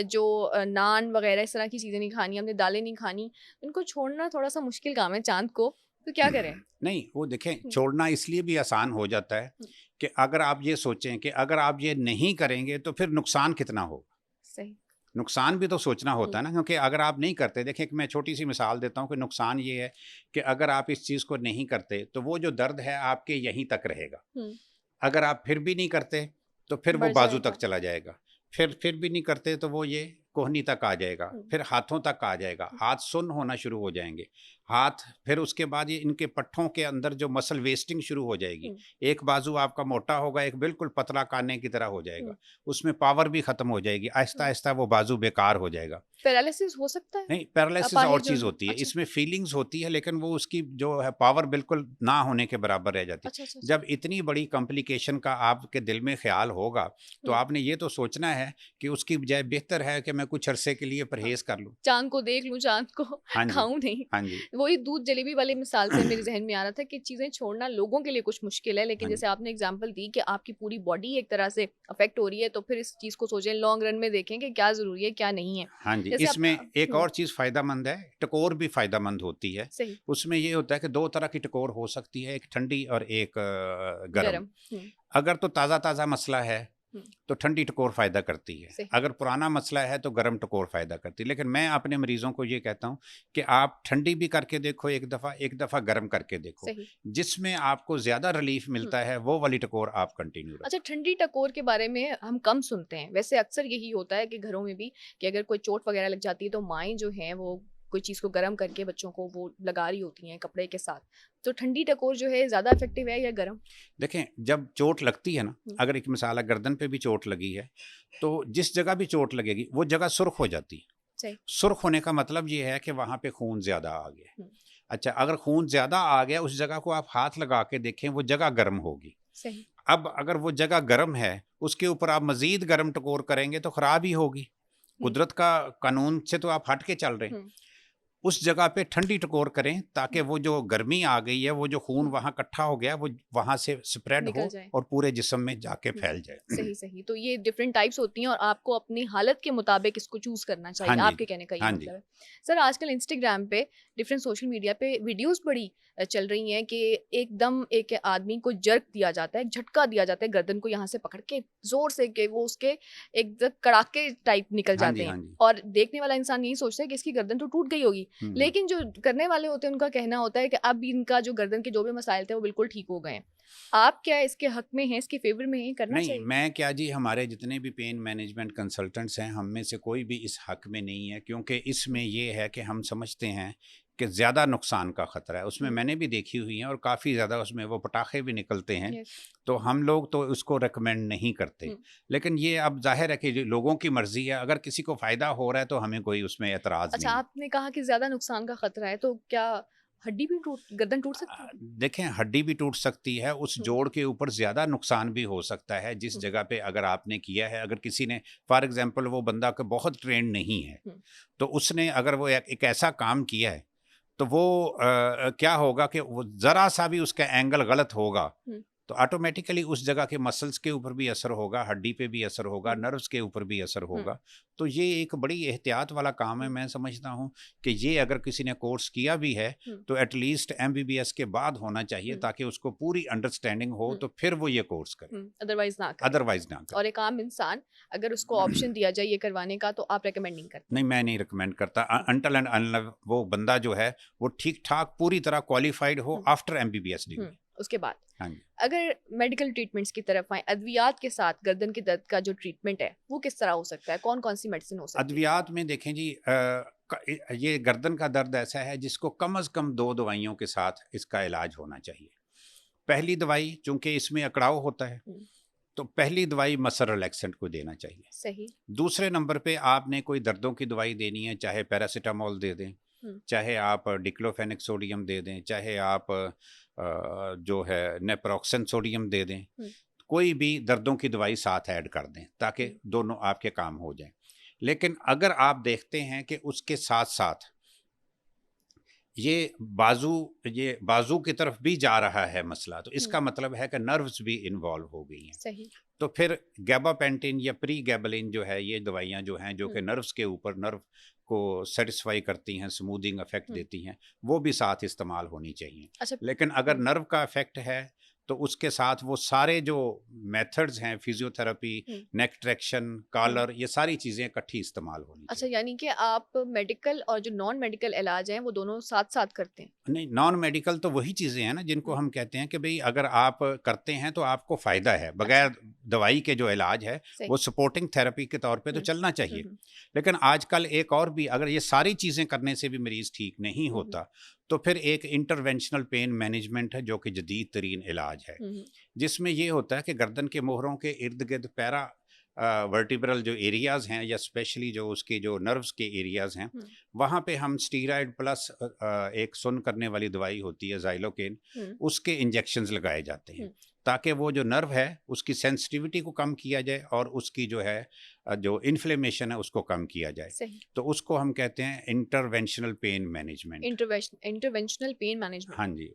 जो नान वगैरह इस तरह की चीज़ें नहीं खानी, आपने दालें नहीं खानी, इनको छोड़ना थोड़ा सा मुश्किल काम है चांद को, तो क्या करें? नहीं, वो देखें, छोड़ना इसलिए भी आसान हो जाता है कि अगर आप ये सोचें कि अगर आप ये नहीं करेंगे तो फिर नुकसान कितना होगा। सही। नुकसान भी तो सोचना होता है ना, क्योंकि अगर आप नहीं करते, देखिए मैं छोटी सी मिसाल देता हूँ कि नुकसान ये है कि अगर आप इस चीज़ को नहीं करते तो वो जो दर्द है आपके यहीं तक रहेगा। अगर आप फिर भी नहीं करते तो फिर वो बाजू तक चला जाएगा, फिर भी नहीं करते तो वो ये कोहनी तक आ जाएगा, फिर हाथों तक आ जाएगा, हाथ सुन्न होना शुरू हो जाएंगे, हाथ, फिर उसके बाद ये इनके पट्ठों के अंदर जो मसल वेस्टिंग शुरू हो जाएगी, एक बाजू आपका मोटा होगा, एक बिल्कुल पतला काने की तरह हो जाएगा, उसमें पावर भी खत्म हो जाएगी, आहिस्ता आहिस्ता वो बाजू बेकार हो जाएगा। पैरालिसिस हो सकता है? नहीं, पैरालिसिस और चीज होती है। अच्छा। इसमें फीलिंग्स होती है, लेकिन वो उसकी जो है पावर बिल्कुल ना होने के बराबर रह जाती है। अच्छा। जब इतनी बड़ी कॉम्प्लिकेशन का आपके दिल में ख्याल होगा तो आपने ये तो सोचना है कि उसकी बजाय बेहतर है कि मैं कुछ अरसे के लिए परहेज कर लूं, चांद को देख लूं, चांद को खाऊं नहीं। हाँ जी। वही दूध जलेबी वाली मिसाल से मेरे जहन में आ रहा था कि चीजें छोड़ना लोगों के लिए कुछ मुश्किल है, लेकिन जैसे आपने एग्जांपल दी कि आपकी पूरी बॉडी एक तरह से अफेक्ट हो रही है, तो फिर इस चीज को सोचें, लॉन्ग रन में देखें कि क्या जरूरी है क्या नहीं है। हाँ जी। इसमें एक और चीज फायदामंद है, टकोर भी फायदामंद होती है। सही। उसमें ये होता है कि दो तरह की टकोर हो सकती है, एक ठंडी और एक गर्म। अगर तो ताजा ताजा मसला है तो ठंडी टकोर फायदा करती है, अगर पुराना मसला है तो गर्म टकोर फायदा करती है। लेकिन मैं अपने मरीजों को ये कहता हूँ कि आप ठंडी भी करके देखो एक दफा गर्म करके देखो, जिसमें आपको ज्यादा रिलीफ मिलता है वो वाली टकोर आप कंटिन्यू रखें। अच्छा, ठंडी टकोर के बारे में हम कम सुनते हैं, वैसे अक्सर यही होता है कि घरों में भी कि अगर कोई चोट वगैरह लग जाती है तो माएँ जो हैं वो कोई चीज़ को गर्म करके बच्चों को वो लगा रही होती हैं कपड़े के साथ, तो ठंडी टकोर जो है ज़्यादा इफेक्टिव है या गर्म? देखें, जब चोट लगती है ना, अगर एक मिसाल है गर्दन पे भी चोट लगी है तो जिस जगह भी चोट लगेगी वो जगह सुर्ख हो जाती है। सुर्ख होने का मतलब ये है कि वहाँ पे खून ज़्यादा आ गया। अच्छा, अगर खून ज़्यादा आ गया उस जगह को आप हाथ लगा के देखें, वो जगह गर्म होगी। सही। अब अगर वो जगह गर्म है उसके ऊपर आप मज़ीद गर्म टकोर करेंगे तो ख़राब ही होगी। कुदरत का कानून से तो आप हट के चल रहे हैं। उस जगह पे ठंडी टकोर करें ताकि वो जो गर्मी आ गई है, वो जो खून वहाँ इकट्ठा हो गया वो वहाँ से स्प्रेड हो और पूरे जिस्म में जाके फैल जाए। सही सही। तो ये डिफरेंट टाइप्स होती हैं और आपको अपनी हालत के मुताबिक इसको चूज करना चाहिए। हाँ, आपके कहने का ये मतलब है। सर, आजकल इंस्टाग्राम पे, डिफरेंट सोशल मीडिया पे वीडियोस बड़ी चल रही हैं कि एकदम एक आदमी को जर्क दिया जाता है, झटका दिया जाता है गर्दन को यहाँ से पकड़ के जोर से कि वो उसके एक कड़ाके टाइप निकल जाते हैं और देखने वाला इंसान यही सोचता है कि इसकी गर्दन तो टूट गई होगी, लेकिन जो करने वाले होते हैं उनका कहना होता है कि अब इनका जो गर्दन के जो भी मसाइल थे वो बिल्कुल ठीक हो गए हैं। आप क्या इसके हक में हैं, इसके फेवर में हैं, करना चाहिए? नहीं, मैं क्या जी, हमारे जितने भी पेन मैनेजमेंट कंसल्टेंट्स हैं हम में से कोई भी इस हक में नहीं है, क्योंकि इसमें ये है कि हम समझते हैं कि ज़्यादा नुकसान का ख़तरा है उसमें। मैंने भी देखी हुई हैं और काफ़ी ज़्यादा उसमें वो पटाखे भी निकलते हैं, तो हम लोग तो उसको रेकमेंड नहीं करते। लेकिन ये अब जाहिर है कि लोगों की मर्ज़ी है, अगर किसी को फ़ायदा हो रहा है तो हमें कोई उसमें एतराज़ नहीं। अच्छा, आपने कहा कि ज़्यादा नुकसान का ख़तरा है, तो क्या हड्डी भी गर्दन टूट सकती है? देखें, हड्डी भी टूट सकती है, उस जोड़ के ऊपर ज़्यादा नुकसान भी हो सकता है जिस जगह पे अगर आपने किया है। अगर किसी ने फॉर एग्जांपल वो बंदा को बहुत ट्रेंड नहीं है तो उसने अगर वो एक ऐसा काम किया है तो वो क्या होगा कि वो ज़रा सा भी उसका एंगल गलत होगा तो ऑटोमेटिकली उस जगह के मसल्स के ऊपर भी असर होगा, हड्डी पे भी असर होगा, नर्व्स के ऊपर भी असर होगा। तो ये एक बड़ी एहतियात वाला काम है। मैं समझता हूँ कि ये अगर किसी ने कोर्स किया भी है तो एटलीस्ट MBBS के बाद होना चाहिए ताकि उसको पूरी अंडरस्टैंडिंग हो, तो फिर वो ये कोर्स करे, अदरवाइज ना करे। और एक आम इंसान अगर उसको ऑप्शन दिया जाए ये करवाने का तो आप रेकमेंड नहीं करते? नहीं, मैं नहीं रिकमेंड करता अनटिल एंड अनलेस वो बंदा जो है वो ठीक ठाक पूरी तरह क्वालिफाइड हो आफ्टर MBBS डिग्री। उसके बाद हाँ जी। अगर मेडिकल ट्रीटमेंट्स की तरफ आए, अद्वियात के साथ गर्दन के दर्द का जो ट्रीटमेंट है वो किस तरह हो सकता है? कौन कौन सी मेडिसिन हो सकती है? अद्वियात में देखें जी, ये गर्दन का दर्द ऐसा है जिसको कम से कम 2 दवाइयों के साथ इसका इलाज होना चाहिए। पहली दवाई, चूंकि इसमें अकड़ाव होता है तो पहली दवाई मसल रिलैक्सेंट को देना चाहिए। सही। दूसरे नंबर पे आपने कोई दर्दों की दवाई देनी है, चाहे पैरासीटामोल दे दें, चाहे आप डिक्लोफेनिक सोडियम दे दें, चाहे आप जो है नेप्रोक्सन सोडियम दे दें, कोई भी दर्दों की दवाई साथ ऐड कर दें ताकि दोनों आपके काम हो जाएं। लेकिन अगर आप देखते हैं कि उसके साथ साथ ये बाजू की तरफ भी जा रहा है मसला, तो इसका मतलब है कि नर्व्स भी इन्वॉल्व हो गई हैं। सही। तो फिर गैबापेंटिन या प्री गैबलिन जो है, ये दवाइयाँ जो हैं जो कि नर्व्स के ऊपर नर्व को सेटिस्फाई करती हैं, स्मूदिंग इफेक्ट देती हैं, वो भी साथ इस्तेमाल होनी चाहिए। अच्छा। लेकिन अगर नर्व का इफेक्ट है तो उसके साथ वो सारे जो मेथड्स हैं, फिजियोथेरेपी, नेक ट्रैक्शन, कॉलर, ये सारी चीज़ें इकट्ठी इस्तेमाल होनी चाहिए। अच्छा, यानी कि आप मेडिकल और जो नॉन मेडिकल इलाज हैं वो दोनों साथ साथ करते हैं? नहीं, नॉन मेडिकल तो वही चीज़ें हैं ना जिनको हम कहते हैं कि भाई अगर आप करते हैं तो आपको फ़ायदा है, बगैर दवाई के जो इलाज है वो सपोर्टिंग थेरेपी के तौर पे तो चलना चाहिए। लेकिन आजकल एक और भी, अगर ये सारी चीज़ें करने से भी मरीज़ ठीक नहीं होता तो फिर एक इंटरवेंशनल पेन मैनेजमेंट है जो कि जदीद तरीन इलाज है, जिसमें ये होता है कि गर्दन के मोहरों के इर्द गिर्द पैरा वर्टिब्रल जो एरियाज़ हैं या स्पेशली जो उसके जो नर्व्स के एरियाज़ हैं, वहाँ पे हम स्टीरॉयड प्लस एक सुन्न करने वाली दवाई होती है ज़ाइलोकेन, उसके इंजेक्शंस लगाए जाते हैं ताकि वो जो नर्व है उसकी सेंसिटिविटी को कम किया जाए और उसकी जो है जो इन्फ्लेमेशन है उसको कम किया जाए। तो उसको हम कहते हैं interventional pain management. Interventional pain management, हाँ जी।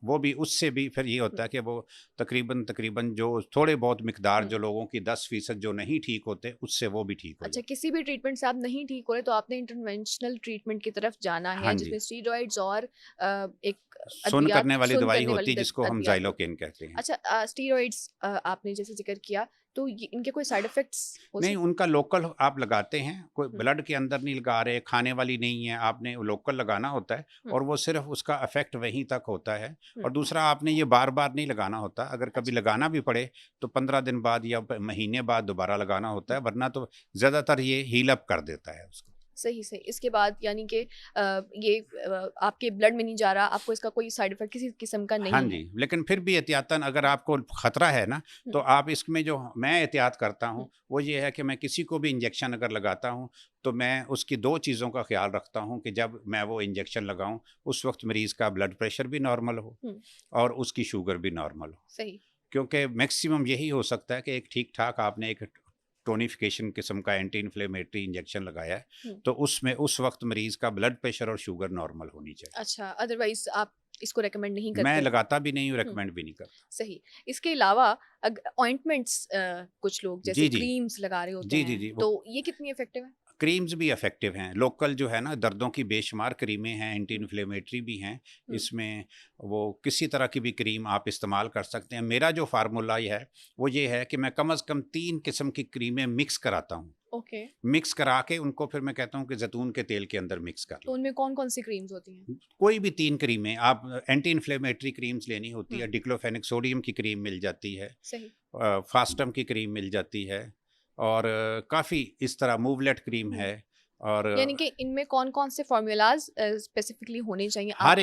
वो भी, उससे भी फिर ये होता है कि वो तकरीबन जो थोड़े बहुत मिकदार जो लोगों की 10% जो नहीं ठीक होते उससे वो भी ठीक हो अच्छा, किसी भी ट्रीटमेंट से आप नहीं ठीक हो रहे तो आपने इंटरवेंशनल ट्रीटमेंट की तरफ जाना है। हाँ जिसमें स्टीरॉइड्स और एक सुन्न करने वाली दवाई होती है जिसको हम ज़ाइलोकेन कहते हैं। अच्छा, स्टीरॉइड्स आपने जैसे जिक्र किया तो इनके कोई साइड इफेक्ट्स नहीं, उनका लोकल आप लगाते हैं, कोई ब्लड के अंदर नहीं लगा रहे, खाने वाली नहीं है, आपने लोकल लगाना होता है और वो सिर्फ उसका इफेक्ट वहीं तक होता है। और दूसरा, आपने ये बार बार नहीं लगाना होता, अगर कभी लगाना भी पड़े तो 15 दिन बाद या महीने बाद दोबारा लगाना होता है, वरना तो ज़्यादातर ये हील अप कर देता है उसको। सही। इसके बाद यानी कि ये आपके ब्लड में नहीं जा रहा, आपको इसका कोई साइड इफेक्ट किसी किस्म का नहीं है। हाँ जी, लेकिन फिर भी एहतियातन अगर आपको खतरा है ना, तो आप इसमें जो मैं एहतियात करता हूँ वो ये है कि मैं किसी को भी इंजेक्शन अगर लगाता हूँ तो मैं उसकी 2 चीज़ों का ख्याल रखता हूँ कि जब मैं वो इंजेक्शन लगाऊँ उस वक्त मरीज़ का ब्लड प्रेशर भी नॉर्मल हो और उसकी शुगर भी नॉर्मल हो। सही। क्योंकि मैक्सिमम यही हो सकता है कि एक ठीक ठाक आपने एक टोनिफिकेशन किस्म का एंटी इन्फ्लेमेटरी इंजेक्शन लगाया है तो उसमें उस वक्त मरीज का ब्लड प्रेशर और शुगर नॉर्मल होनी चाहिए। अच्छा, अदरवाइज आप इसको रेकमेंड नहीं करते? मैं लगाता भी नहीं हूँ, रेकमेंड भी नहीं करता। सही। इसके अलावा ऑइंटमेंट्स कुछ लोग जैसे क्रीम्स लगा रहे होते हैं, तो ये कितनी इफेक्टिव है? क्रीम्स भी इफेक्टिव हैं, लोकल जो है ना, दर्दों की बेशुमार क्रीमें हैं, एंटी इन्फ्लेमेटरी भी हैं, इसमें वो किसी तरह की भी क्रीम आप इस्तेमाल कर सकते हैं। मेरा जो फार्मूला ये है वो ये है कि मैं कम से कम 3 किस्म की क्रीमें मिक्स कराता हूँ। मिक्स करा के उनको फिर मैं कहता हूँ कि जैतून के तेल के अंदर मिक्स कर। तो उनमें कौन कौन सी क्रीम्स होती हैं? कोई भी 3 क्रीमें आप एंटी इन्फ्लेमेटरी क्रीम्स लेनी होती है, डिक्लोफेनिक सोडियम की क्रीम मिल जाती है, फास्टम की क्रीम मिल जाती है और काफ़ी इस तरह मूवलेट क्रीम है। और यानी कि इनमें कौन कौन से फार्मूलाज स्पेसिफिकली होने चाहिए हर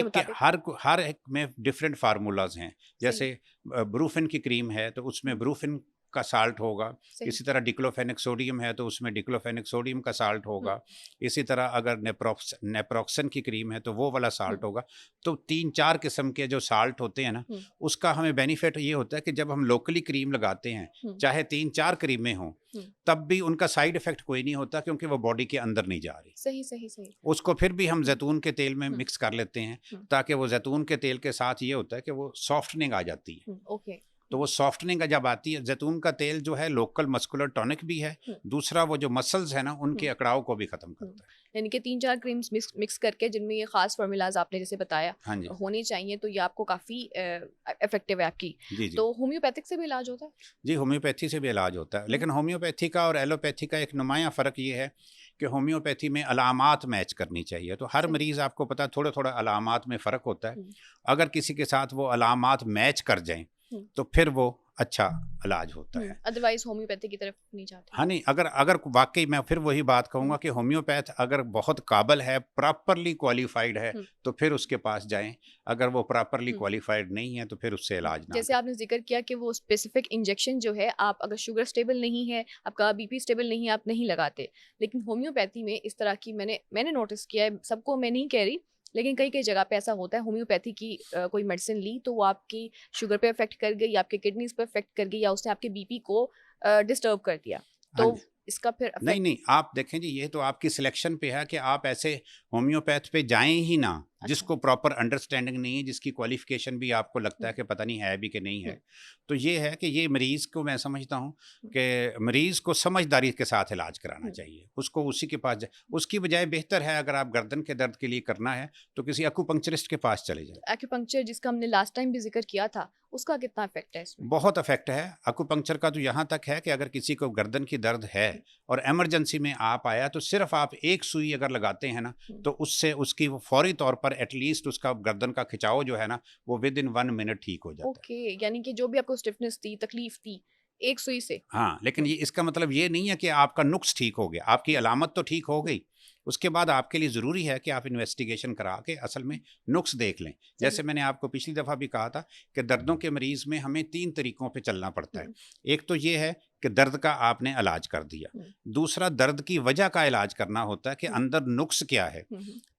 एक में डिफरेंट फार्मूलाज हैं। जैसे ब्रूफिन की क्रीम है तो उसमें ब्रूफिन का साल्ट होगा, इसी तरह डिक्लोफेनिक सोडियम है तो उसमें डिक्लोफेनिक सोडियम का साल्ट होगा, इसी तरह अगर नेप्रोक्सन की क्रीम है तो वो वाला साल्ट होगा। तो 3-4 किस्म के जो साल्ट होते हैं ना, उसका हमें बेनिफिट ये होता है कि जब हम लोकली क्रीम लगाते हैं, चाहे 3-4 क्रीमें हों, तब भी उनका साइड इफेक्ट कोई नहीं होता क्योंकि वो बॉडी के अंदर नहीं जा रही। सही। उसको फिर भी हम जैतून के तेल में मिक्स कर लेते हैं ताकि वो जैतून के तेल के साथ ये होता है कि वो सॉफ्टनिंग आ जाती है। तो वो सॉफ्टनिंग जब आती है, जैतून का तेल जो है लोकल मस्कुलर टॉनिक भी है, दूसरा वो जो मसल्स है ना उनके अकड़ाव को भी खत्म करता है। यानी कि 3-4 क्रीम्स मिक्स करके जिनमें ये खास फार्मूलाज आपने जैसे बताया होने चाहिए, तो ये आपको काफ़ी इफेक्टिव है आपकी। जी। तो होम्योपैथिक से भी इलाज होता है? जी, होम्योपैथी से भी इलाज होता है, लेकिन होम्योपैथी का और एलोपैथी का एक नुमाया फ़र्क ये है कि होम्योपैथी में अलामात मैच करनी चाहिए। तो हर मरीज़, आपको पता, थोड़ा अलामात में फ़र्क होता है। अगर किसी के साथ वो अलामात मैच कर जाएं तो फिर वो अच्छा इलाज होता है। अदरवाइज होम्योपैथी की तरफ नहीं जाते। हाँ नहीं, अगर वाकई मैं फिर वही बात कहूँगा कि होम्योपैथ अगर बहुत काबिल है, प्रॉपरली क्वालिफाइड है, तो फिर उसके पास जाएं। अगर वो प्रॉपरली क्वालिफाइड नहीं है तो फिर उससे इलाज ना। जैसे आपने जिक्र किया कि वो स्पेसिफिक इंजेक्शन जो है, आप अगर शुगर स्टेबल नहीं है, आपका बीपी स्टेबल नहीं है, आप नहीं लगाते। लेकिन होम्योपैथी में इस तरह की मैंने नोटिस किया है, सबको मैं नहीं कह रही, लेकिन कई जगह पे ऐसा होता है, होम्योपैथी की कोई मेडिसिन ली तो वो आपकी शुगर पे इफेक्ट कर गई, आपके किडनीज पे इफेक्ट कर गई, या उसने आपके बीपी को डिस्टर्ब कर दिया, तो इसका फिर नहीं, आप देखें जी, ये तो आपकी सिलेक्शन पे है कि आप ऐसे होम्योपैथ पे जाएं ही ना जिसको प्रॉपर अंडरस्टैंडिंग नहीं है, जिसकी क्वालिफिकेशन भी आपको लगता है कि पता नहीं है भी कि नहीं है। तो ये है कि ये मरीज़ को, मैं समझता हूँ कि मरीज़ को समझदारी के साथ इलाज कराना चाहिए, उसको उसी के पास उसकी बजाय बेहतर है अगर आप गर्दन के दर्द के लिए करना है तो किसी एक्यूपंक्चरिस्ट के पास चले जाए। एक्यूपंक्चर जिसका हमने लास्ट टाइम भी जिक्र किया था, उसका कितना इफेक्ट है इसमें? बहुत इफेक्ट है एक्यूपंक्चर का। तो यहाँ तक है कि अगर किसी को गर्दन की दर्द है और इमरजेंसी में आप आया तो सिर्फ आप एक सुई अगर लगाते हैं ना तो उससे उसकी वो फौरी तौर पर एटलीस्ट उसका गर्दन का खिंचाव जो है ना वो विद इन 1 मिनट ठीक हो जाता है। यानी कि जो भी आपको स्टिफनेस थी, तकलीफ थी, एक सुई से। हाँ, लेकिन ये इसका मतलब ये नहीं है कि आपका नुक्स ठीक हो गया, आपकी अलामत तो ठीक हो गई, उसके बाद आपके लिए ज़रूरी है कि आप इन्वेस्टिगेशन करा के असल में नुक्स देख लें। जैसे मैंने आपको पिछली दफ़ा भी कहा था कि दर्दों के मरीज़ में हमें 3 तरीकों पे चलना पड़ता है। एक तो ये है कि दर्द का आपने इलाज कर दिया, दूसरा दर्द की वजह का इलाज करना होता है कि अंदर नुक्स क्या है,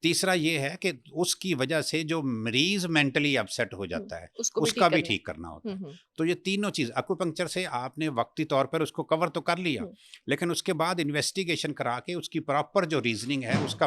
तीसरा ये है कि उसकी वजह से जो मरीज़ मेंटली अपसेट हो जाता है उसका भी ठीक करना होता है। तो ये तीनों चीज़ एक्यूपंक्चर से आपने वक्ती तौर पर उसको कवर तो कर लिया, लेकिन उसके बाद इन्वेस्टिगेशन करा के उसकी प्रॉपर जो रीजनिंग है उसका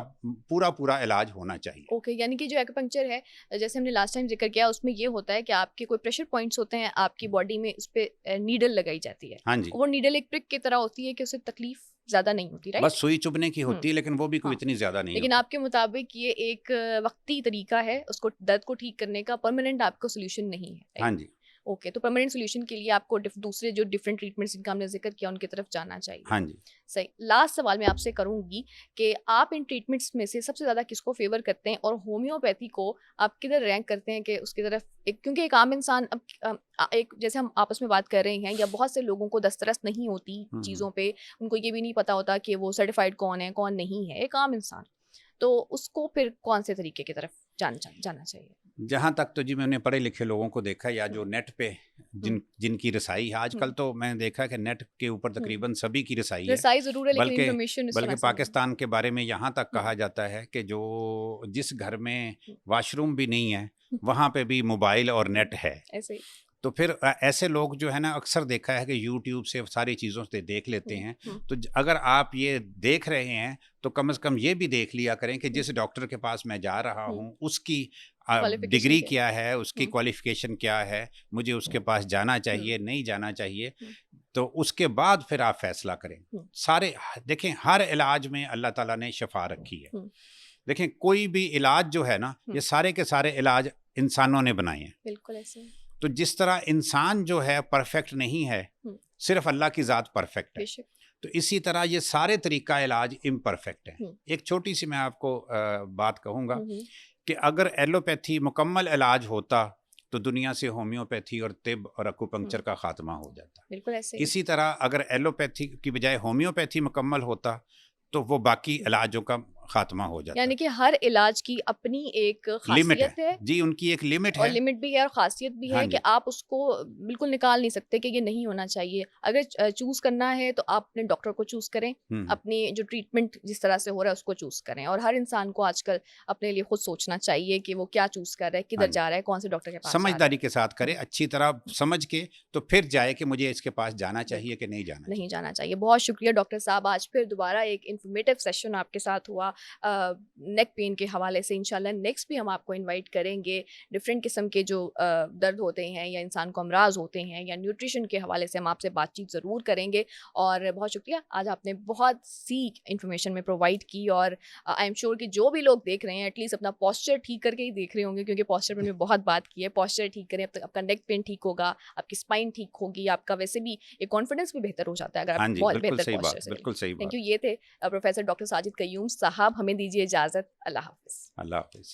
पूरा इलाज होना चाहिए। ओके, यानी कि जो एक्यूपंक्चर है, जैसे हमने लास्ट टाइम जिक्र किया, उसमें ये होता है कि आपके कोई प्रेशर पॉइंट्स होते हैं आपकी बॉडी में, उस पर नीडल लगाई जाती है। हाँ जी, वो नीडल एक प्रिक की तरह होती है कि उससे तकलीफ ज्यादा नहीं होती, राइट? बस सुई चुभने की होती है, लेकिन वो भी कोई हाँ, इतनी ज्यादा नहीं लेकिन होती। आपके मुताबिक ये एक वक्ती तरीका है उसको दर्द को ठीक करने का, परमानेंट आपको सोल्यूशन नहीं है, right? हाँ जी, ओके, तो परमानेंट सोल्यूशन के लिए आपको दूसरे जो डिफरेंट ट्रीटमेंट्स जिनका हमने जिक्र किया उनकी तरफ जाना चाहिए। हाँ जी। सही। लास्ट सवाल मैं आपसे करूंगी कि आप इन ट्रीटमेंट्स में से सबसे ज़्यादा किसको फेवर करते हैं, और होम्योपैथी को आप किधर रैंक करते हैं कि उसकी तरफ क्योंकि एक आम इंसान अब एक जैसे हम आपस में बात कर रहे हैं, या बहुत से लोगों को दस्तरस नहीं होती चीज़ों पे, उनको ये भी नहीं पता होता कि वो सर्टिफाइड कौन है कौन नहीं है, एक आम इंसान, तो उसको फिर कौन से तरीके की तरफ जाना चाहिए? जहाँ तक तो जी मैंने पढ़े लिखे लोगों को देखा, या जो नेट पे जिनकी रसाई है आजकल, तो मैंने देखा कि नेट के ऊपर तकरीबन सभी की रसाई है। रसाई ज़रूर है, लेकिन इन्फॉर्मेशन बल्कि पाकिस्तान के बारे में यहाँ तक कहा जाता है कि जो जिस घर में वॉशरूम भी नहीं है वहाँ पे भी मोबाइल और नेट है। ऐसे तो फिर ऐसे लोग जो है ना, अक्सर देखा है कि यूट्यूब से सारी चीज़ों से देख लेते हैं। तो अगर आप ये देख रहे हैं तो कम से कम ये भी देख लिया करें कि जिस डॉक्टर के पास मैं जा रहा हूँ उसकी डिग्री क्या है, उसकी क्वालिफिकेशन क्या है, मुझे उसके पास जाना चाहिए नहीं जाना चाहिए, तो उसके बाद फिर आप फैसला करें। सारे देखें, हर इलाज में अल्लाह ताला ने शफा रखी है। देखें, कोई भी इलाज जो है ना, ये सारे के सारे इलाज इंसानों ने बनाए हैं। बिल्कुल ऐसे। तो जिस तरह इंसान जो है परफेक्ट नहीं है, सिर्फ अल्लाह की ज़ात परफेक्ट है, तो इसी तरह ये सारे तरीका इलाज इम्परफेक्ट है। एक छोटी सी मैं आपको बात कहूँगा कि अगर एलोपैथी मुकम्मल इलाज होता तो दुनिया से होम्योपैथी और तिब और एक्यूपंक्चर का खात्मा हो जाता। बिल्कुल ऐसे। इसी तरह अगर एलोपैथी की बजाय होम्योपैथी मुकम्मल होता तो वो बाकी इलाजों का खात्मा हो जाता। यानी कि हर इलाज की अपनी एक खासियत है जी, उनकी एक लिमिट है, और लिमिट भी है और खासियत भी है कि आप उसको बिल्कुल निकाल नहीं सकते कि ये नहीं होना चाहिए। अगर चूज करना है तो आप अपने डॉक्टर को चूज करें, अपनी जो ट्रीटमेंट जिस तरह से हो रहा है उसको चूज करें, और हर इंसान को आजकल अपने लिए खुद सोचना चाहिए कि वो क्या चूज कर रहा है, किधर जा रहा है, कौन से डॉक्टर के पास समझदारी के साथ करे, अच्छी तरह समझ के तो फिर जाए कि मुझे इसके पास जाना चाहिए कि नहीं जाना चाहिए। बहुत शुक्रिया डॉक्टर साहब, आज फिर दोबारा एक इन्फॉर्मेटिव सेशन आपके साथ हुआ नेक पेन के हवाले से। इंशाल्लाह नेक्स्ट भी हम आपको इनवाइट करेंगे, डिफरेंट किस्म के जो दर्द होते हैं या इंसान को अमराज होते हैं या न्यूट्रिशन के हवाले से हम आपसे बातचीत ज़रूर करेंगे। और बहुत शुक्रिया, आज आपने बहुत सी इंफॉर्मेशन में प्रोवाइड की, और आई एम श्योर कि जो भी लोग देख रहे हैं एटलीस्ट अपना पोस्चर ठीक करके ही देख रहे होंगे, क्योंकि पोस्चर पर मैंने बहुत बात की है। पोस्चर ठीक करें, अब तक आपका नेक पेन ठीक होगा, आपकी स्पाइन ठीक होगी, आपका वैसे भी एक कॉन्फिडेंस भी बेहतर हो जाता है अगर आप बहुत बेहतर पोस्चर से। बिल्कुल सही बात। Thank you. ये थे प्रोफेसर डॉक्टर साजिद कयूम साहब, हमें दीजिए इजाज़त। अल्लाह हाफिज़। अल्लाह हाफिज़।